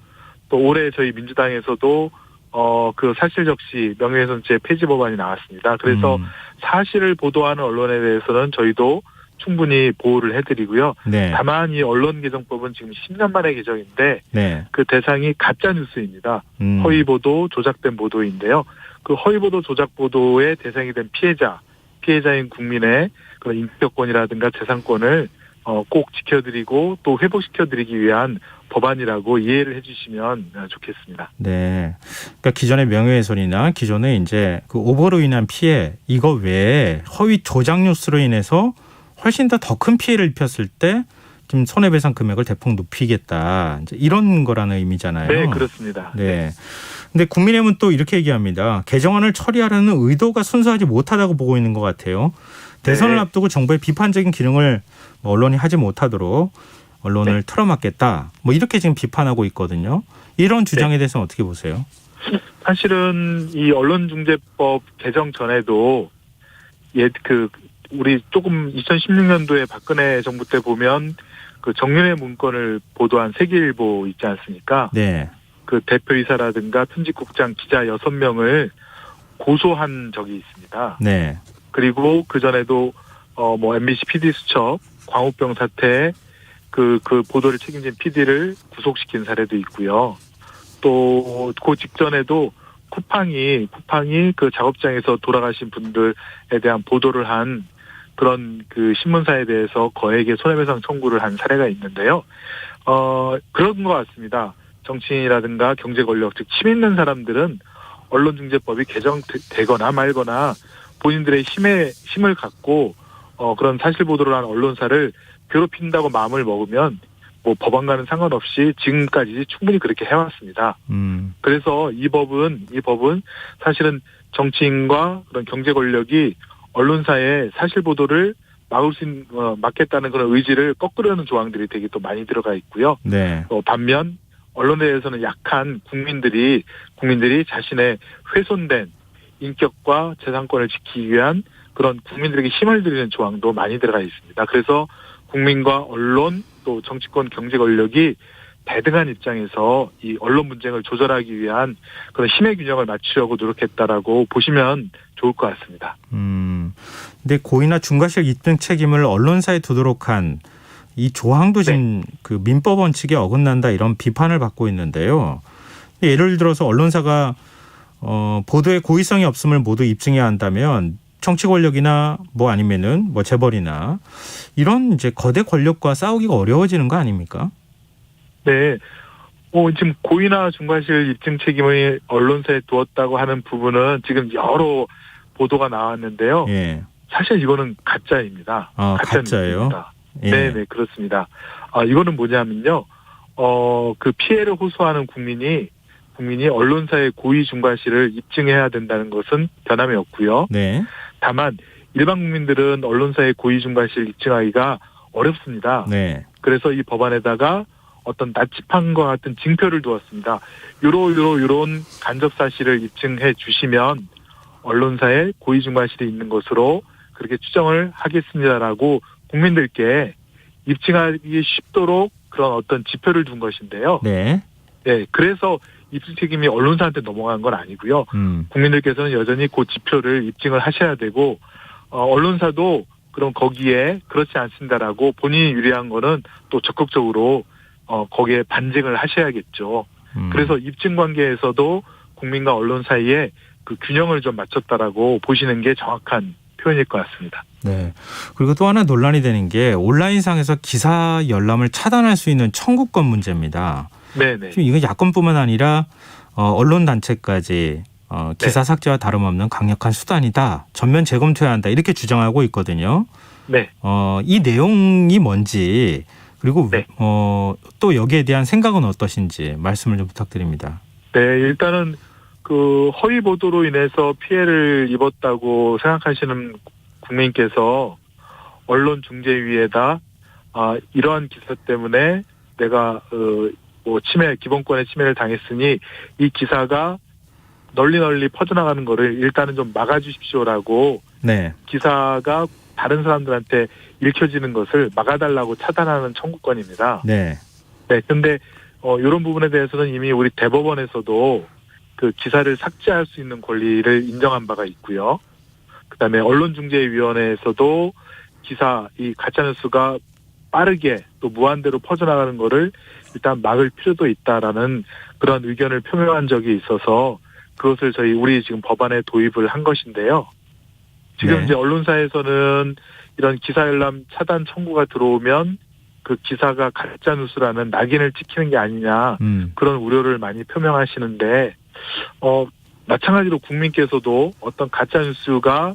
또 올해 저희 민주당에서도 그 사실 적시 명예훼손죄 폐지 법안이 나왔습니다. 그래서 사실을 보도하는 언론에 대해서는 저희도 충분히 보호를 해드리고요. 네. 다만 이 언론개정법은 지금 10년 만의 개정인데 네. 그 대상이 가짜 뉴스입니다. 허위 보도, 조작된 보도인데요. 그 허위 보도, 조작 보도의 대상이 된 피해자인 국민의 그런 인격권이라든가 재산권을 꼭 지켜드리고 또 회복시켜드리기 위한 법안이라고 이해를 해주시면 좋겠습니다. 네. 그러니까 기존의 명예훼손이나 기존의 이제 그 오보로 인한 피해 이거 외에 허위 조작 뉴스로 인해서 훨씬 더 큰 피해를 입혔을 때 지금 손해배상 금액을 대폭 높이겠다. 이제 이런 거라는 의미잖아요. 네, 그렇습니다. 네. 근데 국민의힘은 또 이렇게 얘기합니다. 개정안을 처리하려는 의도가 순수하지 못하다고 보고 있는 것 같아요. 대선을 네. 앞두고 정부의 비판적인 기능을 언론이 하지 못하도록 언론을 틀어막겠다. 이렇게 지금 비판하고 있거든요. 이런 주장에 대해서는 어떻게 보세요? 사실은 이 언론중재법 개정 전에도 우리 조금 2016년도에 박근혜 정부 때 보면 그 정윤회 문건을 보도한 세계일보 있지 않습니까? 네. 그 대표이사라든가 편집국장 기자 6명을 고소한 적이 있습니다. 네. 그리고 그 전에도 MBC PD 수첩 광우병 사태 그 보도를 책임진 PD를 구속시킨 사례도 있고요. 또 그 직전에도 쿠팡이 그 작업장에서 돌아가신 분들에 대한 보도를 한 그런 그 신문사에 대해서 거액의 손해배상 청구를 한 사례가 있는데요. 그런 것 같습니다. 정치인이라든가 경제 권력, 즉 힘 있는 사람들은 언론중재법이 개정되거나 말거나 본인들의 힘을 갖고 그런 사실 보도를 한 언론사를 괴롭힌다고 마음을 먹으면 법안과는 상관없이 지금까지 충분히 그렇게 해왔습니다. 그래서 이 법은 사실은 정치인과 그런 경제 권력이 언론사의 사실 보도를 막겠다는 그런 의지를 꺾으려는 조항들이 되게 또 많이 들어가 있고요. 네. 반면 언론에 대해서는 약한 국민들이 자신의 훼손된 인격과 재산권을 지키기 위한 그런 국민들에게 힘을 드리는 조항도 많이 들어가 있습니다. 그래서 국민과 언론 또 정치권 경제 권력이 대등한 입장에서 이 언론 분쟁을 조절하기 위한 그런 힘의 균형을 맞추려고 노력했다라고 보시면 좋을 것 같습니다. 근데 고의나 중과실 입증 책임을 언론사에 두도록 한 이 조항도 지금 그 민법 원칙에 어긋난다 이런 비판을 받고 있는데요. 예를 들어서 언론사가 보도에 고의성이 없음을 모두 입증해야 한다면 정치 권력이나 아니면은 재벌이나 이런 이제 거대 권력과 싸우기가 어려워지는 거 아닙니까? 네. 지금 고의나 중과실 입증 책임을 언론사에 두었다고 하는 부분은 지금 여러 보도가 나왔는데요. 예. 사실 이거는 가짜입니다. 가짜예요? 예. 네, 그렇습니다. 이거는 뭐냐면요. 그 피해를 호소하는 국민이 언론사의 고의 중과실을 입증해야 된다는 것은 변함이 없고요. 네. 다만 일반 국민들은 언론사의 고의 중과실 입증하기가 어렵습니다. 네. 그래서 이 법안에다가 어떤 납치판과 같은 징표를 두었습니다. 요런 간접 사실을 입증해 주시면 언론사에 고의 중과실이 있는 것으로 그렇게 추정을 하겠습니다라고 국민들께 입증하기 쉽도록 그런 어떤 지표를 둔 것인데요. 네. 네, 그래서 입증 책임이 언론사한테 넘어간 건 아니고요. 국민들께서는 여전히 그 지표를 입증을 하셔야 되고 언론사도 그럼 거기에 그렇지 않습니다라고 본인이 유리한 거는 또 적극적으로 거기에 반증을 하셔야겠죠. 그래서 입증 관계에서도 국민과 언론 사이에 그 균형을 좀 맞췄다라고 보시는 게 정확한 표현일 것 같습니다. 네. 그리고 또 하나 논란이 되는 게 온라인상에서 기사 열람을 차단할 수 있는 청구권 문제입니다. 네네. 지금 이건 야권뿐만 아니라 언론 단체까지 기사 삭제와 다름없는 강력한 수단이다. 전면 재검토해야 한다. 이렇게 주장하고 있거든요. 네. 이 내용이 뭔지 그리고 네. 또 여기에 대한 생각은 어떠신지 말씀을 좀 부탁드립니다. 네, 일단은 그 허위 보도로 인해서 피해를 입었다고 생각하시는 국민께서 언론중재위에다 이러한 기사 때문에 내가 기본권의 침해를 당했으니 이 기사가 널리 퍼져나가는 거를 일단은 좀 막아주십시오라고 네. 기사가 다른 사람들한테 읽혀지는 것을 막아달라고 차단하는 청구권입니다. 네. 네, 근데 이런 부분에 대해서는 이미 우리 대법원에서도 그 기사를 삭제할 수 있는 권리를 인정한 바가 있고요. 그다음에 언론중재위원회에서도 기사, 이 가짜뉴스가 빠르게 또 무한대로 퍼져나가는 거를 일단 막을 필요도 있다라는 그런 의견을 표명한 적이 있어서 그것을 우리 지금 법안에 도입을 한 것인데요. 지금 네. 이제 언론사에서는 이런 기사 열람 차단 청구가 들어오면 그 기사가 가짜뉴스라는 낙인을 찍히는 게 아니냐 그런 우려를 많이 표명하시는데 마찬가지로 국민께서도 어떤 가짜뉴스가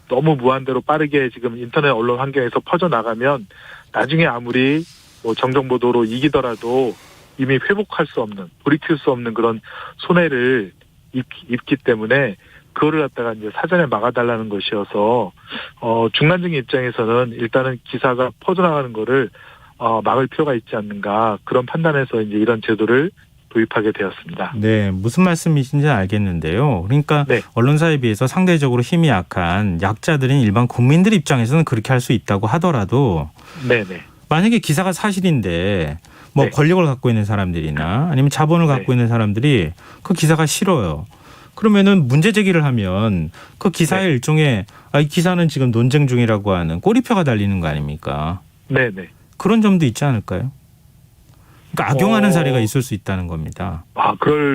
너무 무한대로 빠르게 지금 인터넷 언론 환경에서 퍼져나가면 나중에 아무리 정정보도로 이기더라도 이미 회복할 수 없는, 돌이킬 수 없는 그런 손해를 입기 때문에 그거를 갖다가 이제 사전에 막아달라는 것이어서 중간적인 입장에서는 일단은 기사가 퍼져나가는 거를 막을 필요가 있지 않는가 그런 판단에서 이제 이런 제도를 도입하게 되었습니다. 네, 무슨 말씀이신지 알겠는데요. 그러니까 네. 언론사에 비해서 상대적으로 힘이 약한 약자들인 일반 국민들 입장에서는 그렇게 할 수 있다고 하더라도 네네. 만약에 기사가 사실인데 뭐 네. 권력을 갖고 있는 사람들이나 아니면 자본을 네. 갖고 있는 사람들이 그 기사가 싫어요. 그러면은 문제 제기를 하면 그 기사의 네. 일종의 이 기사는 지금 논쟁 중이라고 하는 꼬리표가 달리는 거 아닙니까? 네네. 그런 점도 있지 않을까요? 그러니까 악용하는 사례가 있을 수 있다는 겁니다.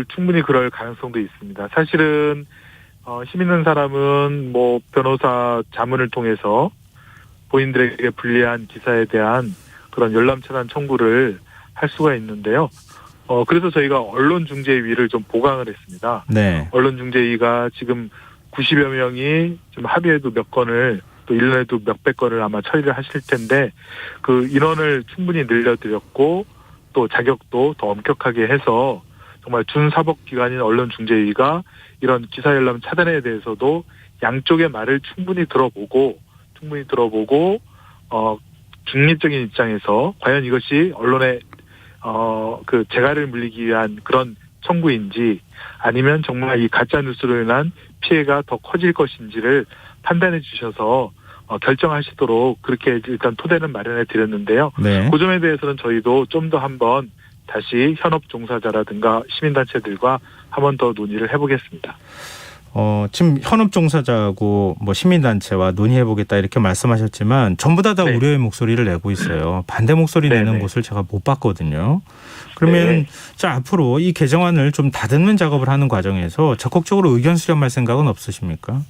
충분히 그럴 가능성도 있습니다. 사실은 힘 있는 사람은 뭐 변호사 자문을 통해서 본인들에게 불리한 기사에 대한 그런 열람 차단 청구를 할 수가 있는데요. 그래서 저희가 언론중재위를 좀 보강을 했습니다. 네. 언론중재위가 지금 90여 명이 좀 합의에도 몇 건을 또 1년에도 몇백 건을 아마 처리를 하실 텐데 그 인원을 충분히 늘려드렸고 또 자격도 더 엄격하게 해서 정말 준사법기관인 언론중재위가 이런 기사 열람 차단에 대해서도 양쪽의 말을 충분히 들어보고 중립적인 입장에서 과연 이것이 언론의 그 재갈을 물리기 위한 그런 청구인지 아니면 정말 이 가짜 뉴스로 인한 피해가 더 커질 것인지를 판단해 주셔서 결정하시도록 그렇게 일단 토대는 마련해 드렸는데요. 네. 그 점에 대해서는 저희도 좀 더 한번 다시 현업 종사자라든가 시민단체들과 한 번 더 논의를 해보겠습니다. 지금 현업 종사자하고 뭐 시민단체와 논의해보겠다 이렇게 말씀하셨지만 전부 다 네. 우려의 목소리를 내고 있어요. 반대 목소리 내는 네네. 곳을 제가 못 봤거든요. 그러면 네. 자 앞으로 이 개정안을 좀 다듬는 작업을 하는 과정에서 적극적으로 의견 수렴할 생각은 없으십니까?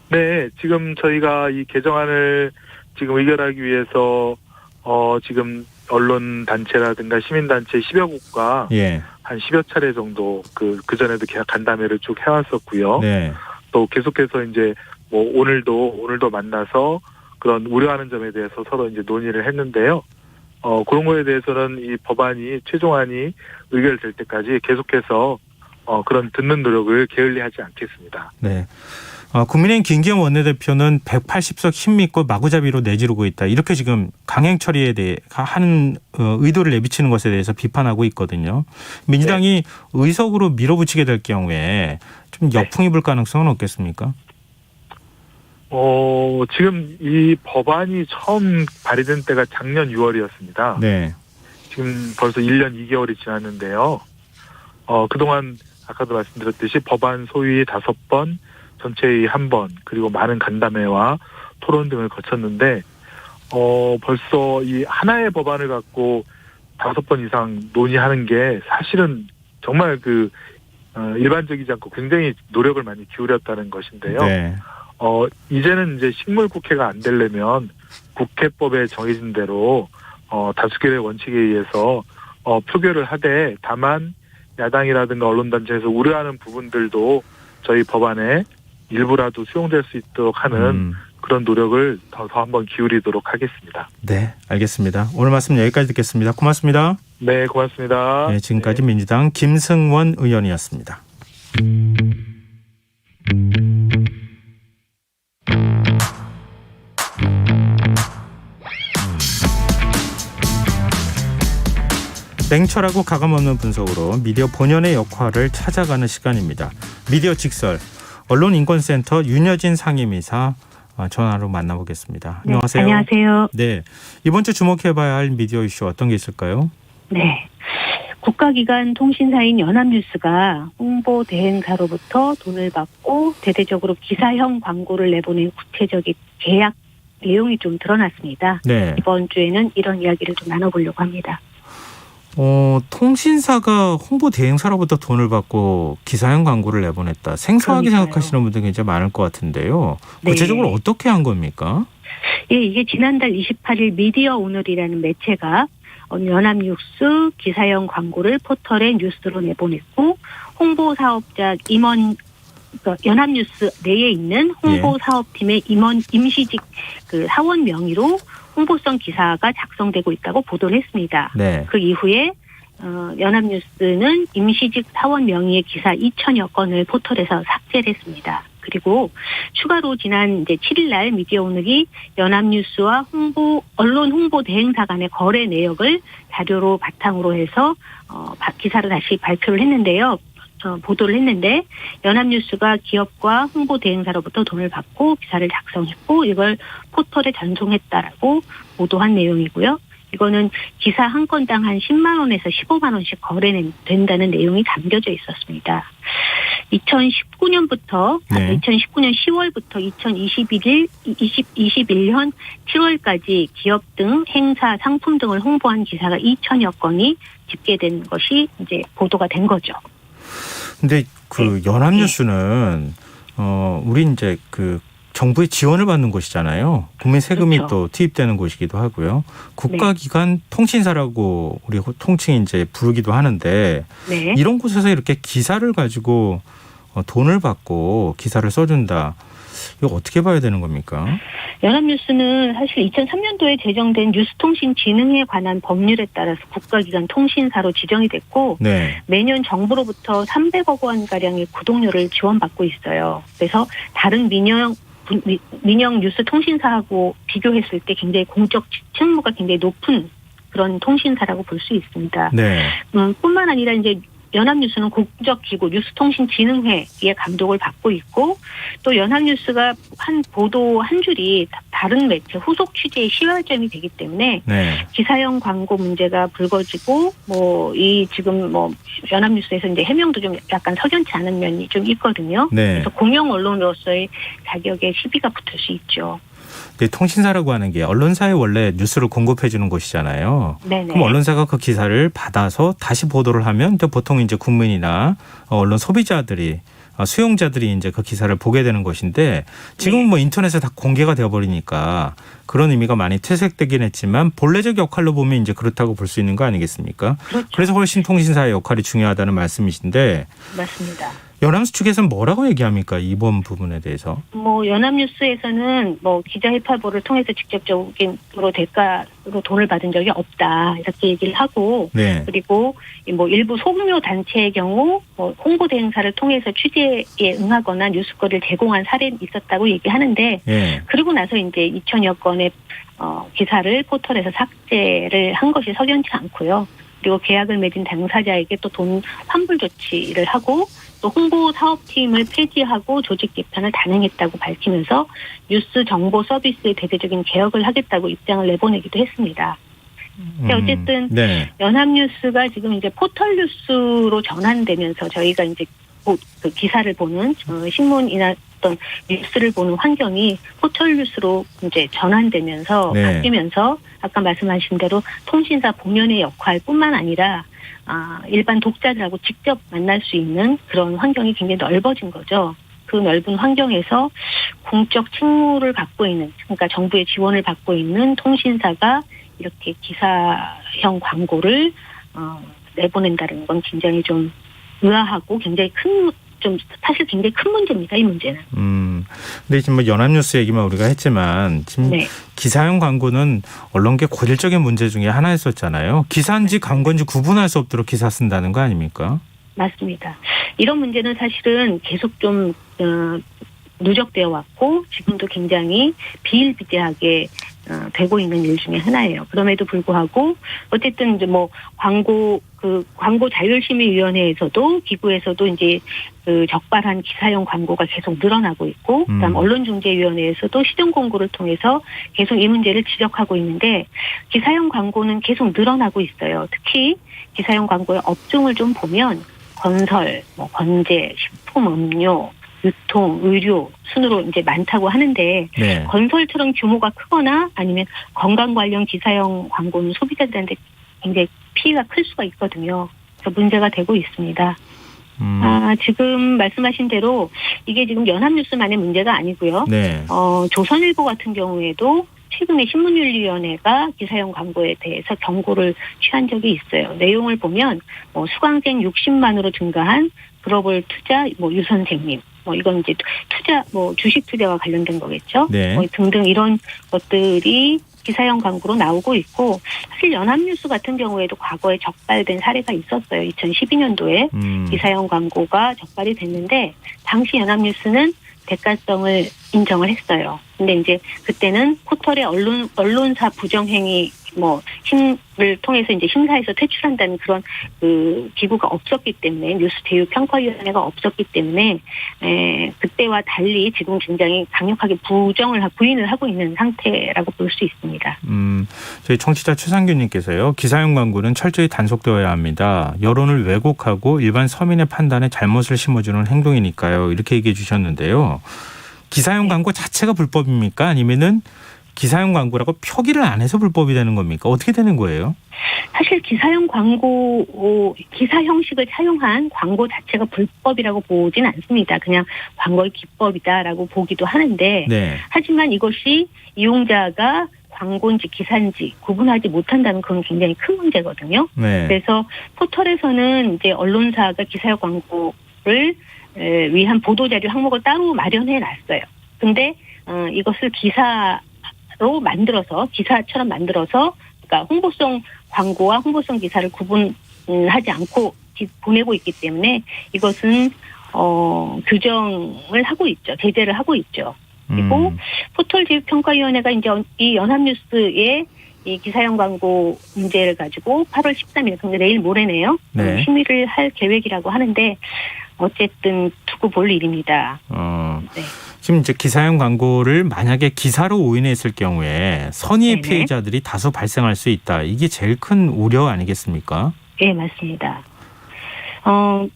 네, 지금 저희가 이 개정안을 지금 의결하기 위해서 지금 언론 단체라든가 시민단체 10여 곳과 예. 한 10여 차례 정도 그 전에도 계약 간담회를 쭉 해왔었고요. 네. 또 계속해서 이제 뭐 오늘도 만나서 그런 우려하는 점에 대해서 서로 이제 논의를 했는데요. 그런 거에 대해서는 이 법안이 최종안이 의결될 때까지 계속해서 그런 듣는 노력을 게을리하지 않겠습니다. 네. 국민의힘 김기현 원내대표는 180석 힘믿고 마구잡이로 내지르고 있다. 이렇게 지금 강행 처리에 대해 하는 의도를 내비치는 것에 대해서 비판하고 있거든요. 민주당이 의석으로 밀어붙이게 될 경우에 좀 역풍이 불 가능성은 없겠습니까? 지금 이 법안이 처음 발의된 때가 작년 6월이었습니다. 네. 지금 벌써 1년 2개월이 지났는데요. 그동안 아까도 말씀드렸듯이 법안 소위 5번, 전체회의 1번, 그리고 많은 간담회와 토론 등을 거쳤는데, 벌써 이 하나의 법안을 갖고 5번 이상 논의하는 게 사실은 정말 일반적이지 않고 굉장히 노력을 많이 기울였다는 것인데요. 네. 이제는 이제 식물국회가 안 되려면 국회법에 정해진 대로, 다수결의 원칙에 의해서, 표결을 하되 다만 야당이라든가 언론단체에서 우려하는 부분들도 저희 법안에 일부라도 수용될 수 있도록 하는 그런 노력을 더 한번 기울이도록 하겠습니다. 네, 알겠습니다. 오늘 말씀 여기까지 듣겠습니다. 고맙습니다. 네, 고맙습니다. 네, 지금까지 민주당 김승원 의원이었습니다. 냉철하고 가감없는 분석으로 미디어 본연의 역할을 찾아가는 시간입니다. 미디어 직설 언론인권센터 윤여진 상임이사 전화로 만나보겠습니다. 네, 안녕하세요. 안녕하세요. 네, 이번 주 주목해봐야 할 미디어 이슈 어떤 게 있을까요? 네. 국가기관 통신사인 연합뉴스가 홍보 대행사로부터 돈을 받고 대대적으로 기사형 광고를 내보낸 구체적인 계약 내용이 좀 드러났습니다. 네. 이번 주에는 이런 이야기를 좀 나눠보려고 합니다. 통신사가 홍보 대행사로부터 돈을 받고 기사형 광고를 내보냈다. 생소하게 그러니까요. 생각하시는 분들 굉장히 많을 것 같은데요. 네. 구체적으로 어떻게 한 겁니까? 예, 이게 지난달 28일 미디어 오늘이라는 매체가 연합뉴스 기사형 광고를 포털에 뉴스로 내보냈고 홍보 사업자 임원 그러니까 연합뉴스 내에 있는 홍보 사업팀의 임시직 그 사원 명의로 홍보성 기사가 작성되고 있다고 보도를 했습니다. 네. 그 이후에 연합뉴스는 임시직 사원 명의의 기사 2천여 건을 포털에서 삭제를 했습니다. 그리고 추가로 지난 이제 7일 날 미디어 오늘이 연합뉴스와 언론 홍보 대행사 간의 거래 내역을 자료로 바탕으로 해서 기사를 다시 발표를 했는데요. 보도를 했는데 연합뉴스가 기업과 홍보 대행사로부터 돈을 받고 기사를 작성했고 이걸 포털에 전송했다라고 보도한 내용이고요. 이거는 기사 한 건당 한 10만 원에서 15만 원씩 거래된다는 내용이 담겨져 있었습니다. 2019년부터 네. 2019년 10월부터 2021년 7월까지 기업 등 행사, 상품 등을 홍보한 기사가 2천여 건이 집계된 것이 이제 보도가 된 거죠. 근데 그 연합뉴스는 우리 이제 그 정부의 지원을 받는 곳이잖아요. 국민 세금이 그렇죠. 또 투입되는 곳이기도 하고요. 국가기관 통신사라고 우리 통칭 이제 부르기도 하는데 네. 이런 곳에서 이렇게 기사를 가지고 돈을 받고 기사를 써준다. 이거 어떻게 봐야 되는 겁니까? 연합뉴스는 사실 2003년도에 제정된 뉴스통신진흥에 관한 법률에 따라서 국가기관 통신사로 지정이 됐고 네. 매년 정부로부터 300억 원가량의 구독료를 지원받고 있어요. 그래서 다른 민영 뉴스 통신사하고 비교했을 때 굉장히 공적 책무가 굉장히 높은 그런 통신사라고 볼 수 있습니다. 네. 뿐만 아니라 이제 연합뉴스는 공적기구 뉴스통신진흥회의 감독을 받고 있고 또 연합뉴스가 한 보도 한 줄이 다른 매체 후속 취재의 시발점이 되기 때문에 네. 기사형 광고 문제가 불거지고 지금 연합뉴스에서 이제 해명도 좀 약간 석연치 않은 면이 좀 있거든요. 네. 그래서 공영 언론으로서의 자격에 시비가 붙을 수 있죠. 근데 통신사라고 하는 게 언론사에 원래 뉴스를 공급해 주는 곳이잖아요. 네네. 그럼 언론사가 그 기사를 받아서 다시 보도를 하면 또 보통 이제 국민이나 언론 소비자들이 수용자들이 이제 그 기사를 보게 되는 것인데 지금은 뭐 인터넷에 다 공개가 되어버리니까 그런 의미가 많이 퇴색되긴 했지만 본래적 역할로 보면 이제 그렇다고 볼 수 있는 거 아니겠습니까? 그렇죠. 그래서 훨씬 통신사의 역할이 중요하다는 말씀이신데 맞습니다. 연합뉴스 측에서는 뭐라고 얘기합니까? 이번 부분에 대해서. 연합뉴스에서는 기자 회파보를 통해서 직접적으로 대가로 돈을 받은 적이 없다 이렇게 얘기를 하고 네. 그리고 일부 소규모 단체의 경우 홍보 대행사를 통해서 취재에 응하거나 뉴스거리를 제공한 사례는 있었다고 얘기하는데 네. 그리고 나서 이제 2천여 건의 기사를 포털에서 삭제를 한 것이 석연치 않고요. 그리고 계약을 맺은 당사자에게 또 돈 환불 조치를 하고 또 홍보 사업팀을 폐지하고 조직 개편을 단행했다고 밝히면서 뉴스 정보 서비스의 대대적인 개혁을 하겠다고 입장을 내보내기도 했습니다. 근데 어쨌든 네. 연합뉴스가 지금 이제 포털 뉴스로 전환되면서 저희가 이제 그 기사를 보는 신문이나 어떤 뉴스를 보는 환경이 포털 뉴스로 이제 전환되면서 네. 바뀌면서 아까 말씀하신 대로 통신사 본연의 역할뿐만 아니라 일반 독자들하고 직접 만날 수 있는 그런 환경이 굉장히 넓어진 거죠. 그 넓은 환경에서 공적 책무를 갖고 있는, 그러니까 정부의 지원을 받고 있는 통신사가 이렇게 기사형 광고를 내보낸다는 건 굉장히 좀 의아하고 굉장히 사실 굉장히 큰 문제입니다. 이 문제는. 근데 지금 연합뉴스 얘기만 우리가 했지만 지금 네. 기사형 광고는 언론계 고질적인 문제 중에 하나였었잖아요. 기사인지 광고인지 구분할 수 없도록 기사 쓴다는 거 아닙니까? 맞습니다. 이런 문제는 사실은 계속 좀 누적되어 왔고 지금도 굉장히 비일비재하게 되고 있는 일 중에 하나예요. 그럼에도 불구하고 어쨌든 이제 광고 자율심의위원회에서도 기구에서도 이제 그 적발한 기사형 광고가 계속 늘어나고 있고, 그다음 언론중재위원회에서도 시정 공고를 통해서 계속 이 문제를 지적하고 있는데 기사형 광고는 계속 늘어나고 있어요. 특히 기사형 광고의 업종을 좀 보면 건설, 건재, 식품, 음료, 유통, 의료 순으로 이제 많다고 하는데 네. 건설처럼 규모가 크거나 아니면 건강 관련 기사형 광고는 소비자들한테 굉장히 피해가 클 수가 있거든요. 그래서 문제가 되고 있습니다. 지금 말씀하신 대로 이게 지금 연합뉴스만의 문제가 아니고요. 네. 조선일보 같은 경우에도 최근에 신문윤리위원회가 기사형 광고에 대해서 경고를 취한 적이 있어요. 내용을 보면 수강생 60만으로 증가한 글로벌 투자 유선생님, 이건 이제 투자 주식 투자와 관련된 거겠죠. 네. 등등 이런 것들이 기사형 광고로 나오고 있고 사실 연합뉴스 같은 경우에도 과거에 적발된 사례가 있었어요. 2012년도에 기사형 광고가 적발이 됐는데 당시 연합뉴스는 대가성을 인정을 했어요. 근데 이제 그때는 포털의 언론사 부정행위 심을 통해서 이제 심사에서 퇴출한다는 그런 그 기구가 없었기 때문에 뉴스 제휴 평가위원회가 없었기 때문에 그때와 달리 지금 굉장히 강력하게 부인을 하고 있는 상태라고 볼 수 있습니다. 저희 청취자 최상규님께서요. 기사형 광고는 철저히 단속되어야 합니다. 여론을 왜곡하고 일반 서민의 판단에 잘못을 심어주는 행동이니까요. 이렇게 얘기해 주셨는데요. 기사형 광고 자체가 불법입니까? 아니면은 기사형 광고라고 표기를 안 해서 불법이 되는 겁니까? 어떻게 되는 거예요? 사실 기사 형식을 차용한 광고 자체가 불법이라고 보진 않습니다. 그냥 광고의 기법이다라고 보기도 하는데 네. 하지만 이것이 이용자가 광고인지 기사인지 구분하지 못한다는 그건 굉장히 큰 문제거든요. 네. 그래서 포털에서는 이제 언론사가 기사형 광고를 위한 보도자료 항목을 따로 마련해 놨어요. 근데 이것을 기사처럼 만들어서 그러니까 홍보성 광고와 홍보성 기사를 구분하지 않고 보내고 있기 때문에 이것은 규정을 하고 있죠. 제재를 하고 있죠. 그리고 포털제휴평가위원회가 이제 이 연합뉴스의 이 기사형 광고 문제를 가지고 8월 13일, 근데 내일 모레네요. 네. 심의를 할 계획이라고 하는데 어쨌든 두고 볼 일입니다. 네. 지금 이제 기사형 광고를 만약에 기사로 오인했을 경우에 선의의 네네. 피해자들이 다소 발생할 수 있다. 이게 제일 큰 우려 아니겠습니까? 네, 맞습니다.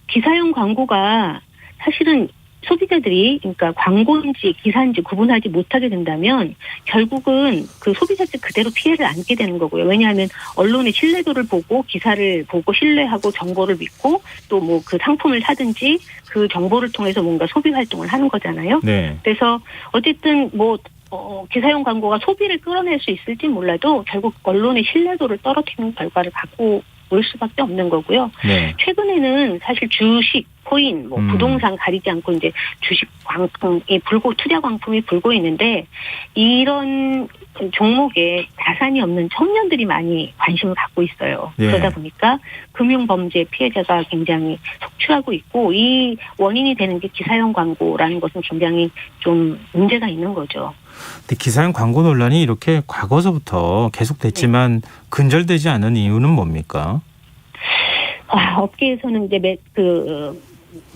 기사형 광고가 사실은 소비자들이 그러니까 광고인지 기사인지 구분하지 못하게 된다면 결국은 그 소비자들 그대로 피해를 안게 되는 거고요. 왜냐하면 언론의 신뢰도를 보고 기사를 보고 신뢰하고 정보를 믿고 또 그 상품을 사든지 그 정보를 통해서 뭔가 소비 활동을 하는 거잖아요. 네. 그래서 어쨌든 기사형 광고가 소비를 끌어낼 수 있을지 몰라도 결국 언론의 신뢰도를 떨어뜨리는 결과를 갖고 올 수밖에 없는 거고요. 네. 최근에는 사실 주식, 코인, 부동산 가리지 않고 이제 주식 광풍이 투자 광풍이 불고 있는데 이런 종목에 자산이 없는 청년들이 많이 관심을 갖고 있어요. 네. 그러다 보니까 금융범죄 피해자가 굉장히 속출하고 있고 이 원인이 되는 게 기사형 광고라는 것은 굉장히 좀 문제가 있는 거죠. 근데 기사형 광고 논란이 이렇게 과거서부터 계속됐지만 근절되지 않은 이유는 뭡니까? 업계에서는 이제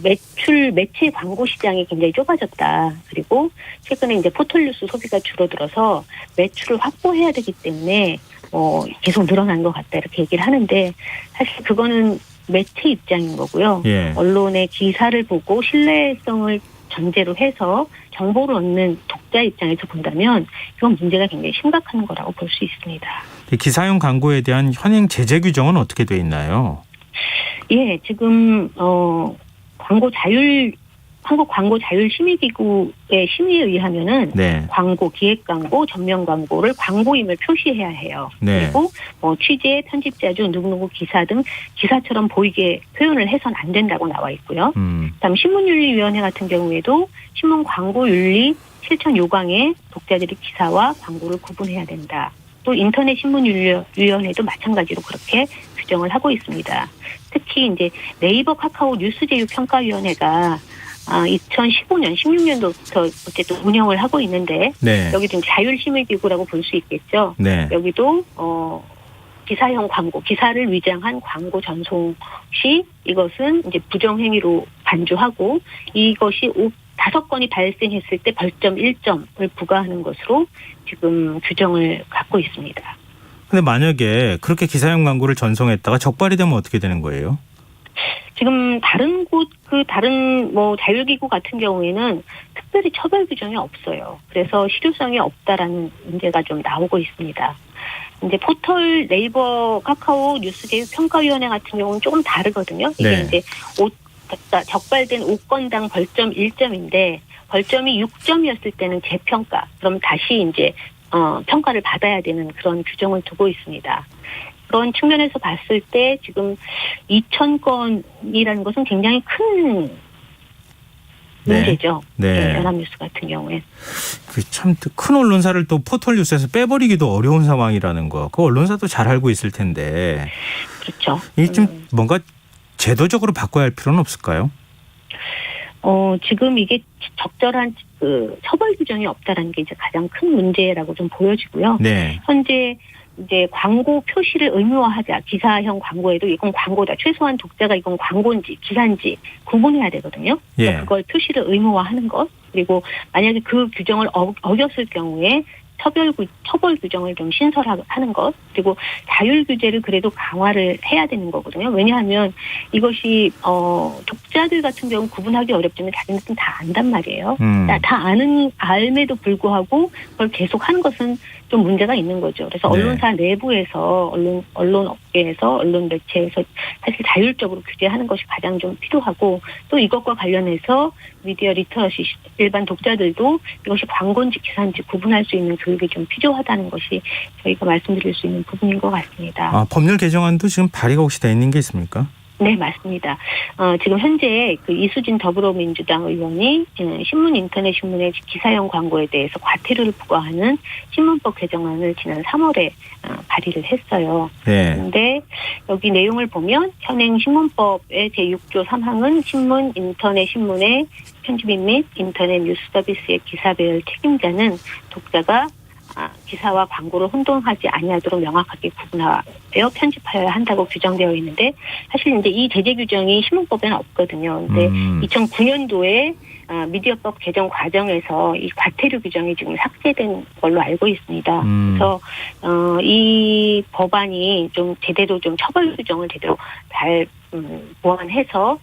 매체 광고 시장이 굉장히 좁아졌다. 그리고 최근에 이제 포털뉴스 소비가 줄어들어서 매출을 확보해야 되기 때문에 계속 늘어난 것 같다 이렇게 얘기를 하는데 사실 그거는 매체 입장인 거고요. 예. 언론의 기사를 보고 신뢰성을 전제로 해서 정보를 얻는 독자 입장에서 본다면 이건 문제가 굉장히 심각한 거라고 볼 수 있습니다. 기사형 광고에 대한 현행 제재 규정은 어떻게 돼 있나요? 예, 지금 한국 광고 자율 심의기구의 심의에 의하면은 네. 광고, 기획 광고, 전면 광고를 광고임을 표시해야 해요. 네. 그리고 취재, 편집자 중 누구누구 기사 등 기사처럼 보이게 표현을 해서는 안 된다고 나와 있고요. 그다음 신문윤리위원회 같은 경우에도 신문 광고윤리 실천 요강에 독자들이 기사와 광고를 구분해야 된다. 또 인터넷 신문윤리위원회도 마찬가지로 그렇게 규정을 하고 있습니다. 특히 이제 네이버 카카오 뉴스제휴평가위원회가 2015년, 16년도부터 어쨌든 운영을 하고 있는데 네. 여기도 자율심의기구라고 볼 수 있겠죠. 네. 여기도 기사형 광고, 기사를 위장한 광고 전송 시 이것은 이제 부정행위로 간주하고 이것이 5건이 발생했을 때 벌점 1점을 부과하는 것으로 지금 규정을 갖고 있습니다. 근데 만약에 그렇게 기사형 광고를 전송했다가 적발이 되면 어떻게 되는 거예요? 지금 다른 다른 자율기구 같은 경우에는 특별히 처벌 규정이 없어요. 그래서 실효성이 없다라는 문제가 좀 나오고 있습니다. 이제 포털, 네이버, 카카오, 뉴스제휴평가위원회 같은 경우는 조금 다르거든요. 이게 네. 이제 적발된 5건당 벌점 1점인데 벌점이 6점이었을 때는 재평가. 그럼 다시 이제 평가를 받아야 되는 그런 규정을 두고 있습니다. 그런 측면에서 봤을 때 지금 2,000건이라는 것은 굉장히 큰 문제죠. 네. 연합뉴스 같은 경우에. 참 큰 언론사를 또 포털 뉴스에서 빼버리기도 어려운 상황이라는 거. 그 언론사도 잘 알고 있을 텐데. 그렇죠. 이게 좀 뭔가 제도적으로 바꿔야 할 필요는 없을까요? 지금 이게 적절한 처벌 규정이 없다라는 게 이제 가장 큰 문제라고 좀 보여지고요. 네. 현재 이제 광고 표시를 의무화하자. 기사형 광고에도 이건 광고다. 최소한 독자가 이건 광고인지 기사인지 구분해야 되거든요. 그러니까 예. 그걸 표시를 의무화하는 것. 그리고 만약에 그 규정을 어겼을 경우에 처벌 규정을 좀 신설하는 것. 그리고 자율 규제를 그래도 강화를 해야 되는 거거든요. 왜냐하면 이것이 독자들 같은 경우 구분하기 어렵지만 자기네들은 다 안단 말이에요. 다 알매도 불구하고 그걸 계속 하는 것은 좀 문제가 있는 거죠. 그래서 네. 언론사 내부에서 언론 업계에서 언론 매체에서 사실 자율적으로 규제하는 것이 가장 좀 필요하고 또 이것과 관련해서 미디어 리터러시 일반 독자들도 이것이 광고인지 기사인지 구분할 수 있는 교육이 좀 필요하다는 것이 저희가 말씀드릴 수 있는 부분인 것 같습니다. 법률 개정안도 지금 발의가 혹시 돼 있는 게 있습니까? 네, 맞습니다. 지금 현재 이수진 더불어민주당 의원이 신문 인터넷 신문의 기사형 광고에 대해서 과태료를 부과하는 신문법 개정안을 지난 3월에 발의를 했어요. 네. 그런데 여기 내용을 보면 현행 신문법의 제6조 3항은 신문, 인터넷 신문의 편집인 및 인터넷 뉴스 서비스의 기사 배열 책임자는 독자가 기사와 광고를 혼동하지 아니하도록 명확하게 구분하여 편집하여야 한다고 규정되어 있는데 사실 이제 이 제재 규정이 신문법에는 없거든요. 근데 2009년도에 미디어법 개정 과정에서 이 과태료 규정이 지금 삭제된 걸로 알고 있습니다. 그래서 이 법안이 좀 제대로 좀 처벌 규정을 제대로 잘 보완해서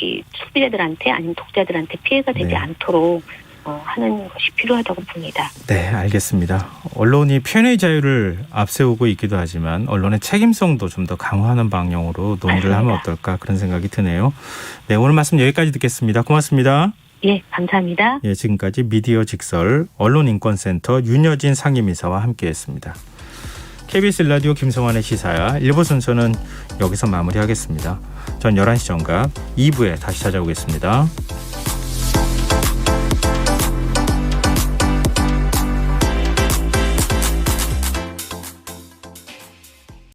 이 소비자들한테 아니면 독자들한테 피해가 되지 네. 않도록 하는 것이 필요하다고 봅니다. 네, 알겠습니다. 언론이 표현의 자유를 앞세우고 있기도 하지만 언론의 책임성도 좀 더 강화하는 방향으로 논의를 맞습니다. 하면 어떨까 그런 생각이 드네요. 네, 오늘 말씀 여기까지 듣겠습니다. 고맙습니다. 예, 감사합니다. 예, 지금까지 미디어 직설 언론인권센터 윤여진 상임이사와 함께했습니다. KBS 라디오 김성환의 시사야 1부 순서는 여기서 마무리하겠습니다. 전 11시 정각 2부에 다시 찾아오겠습니다.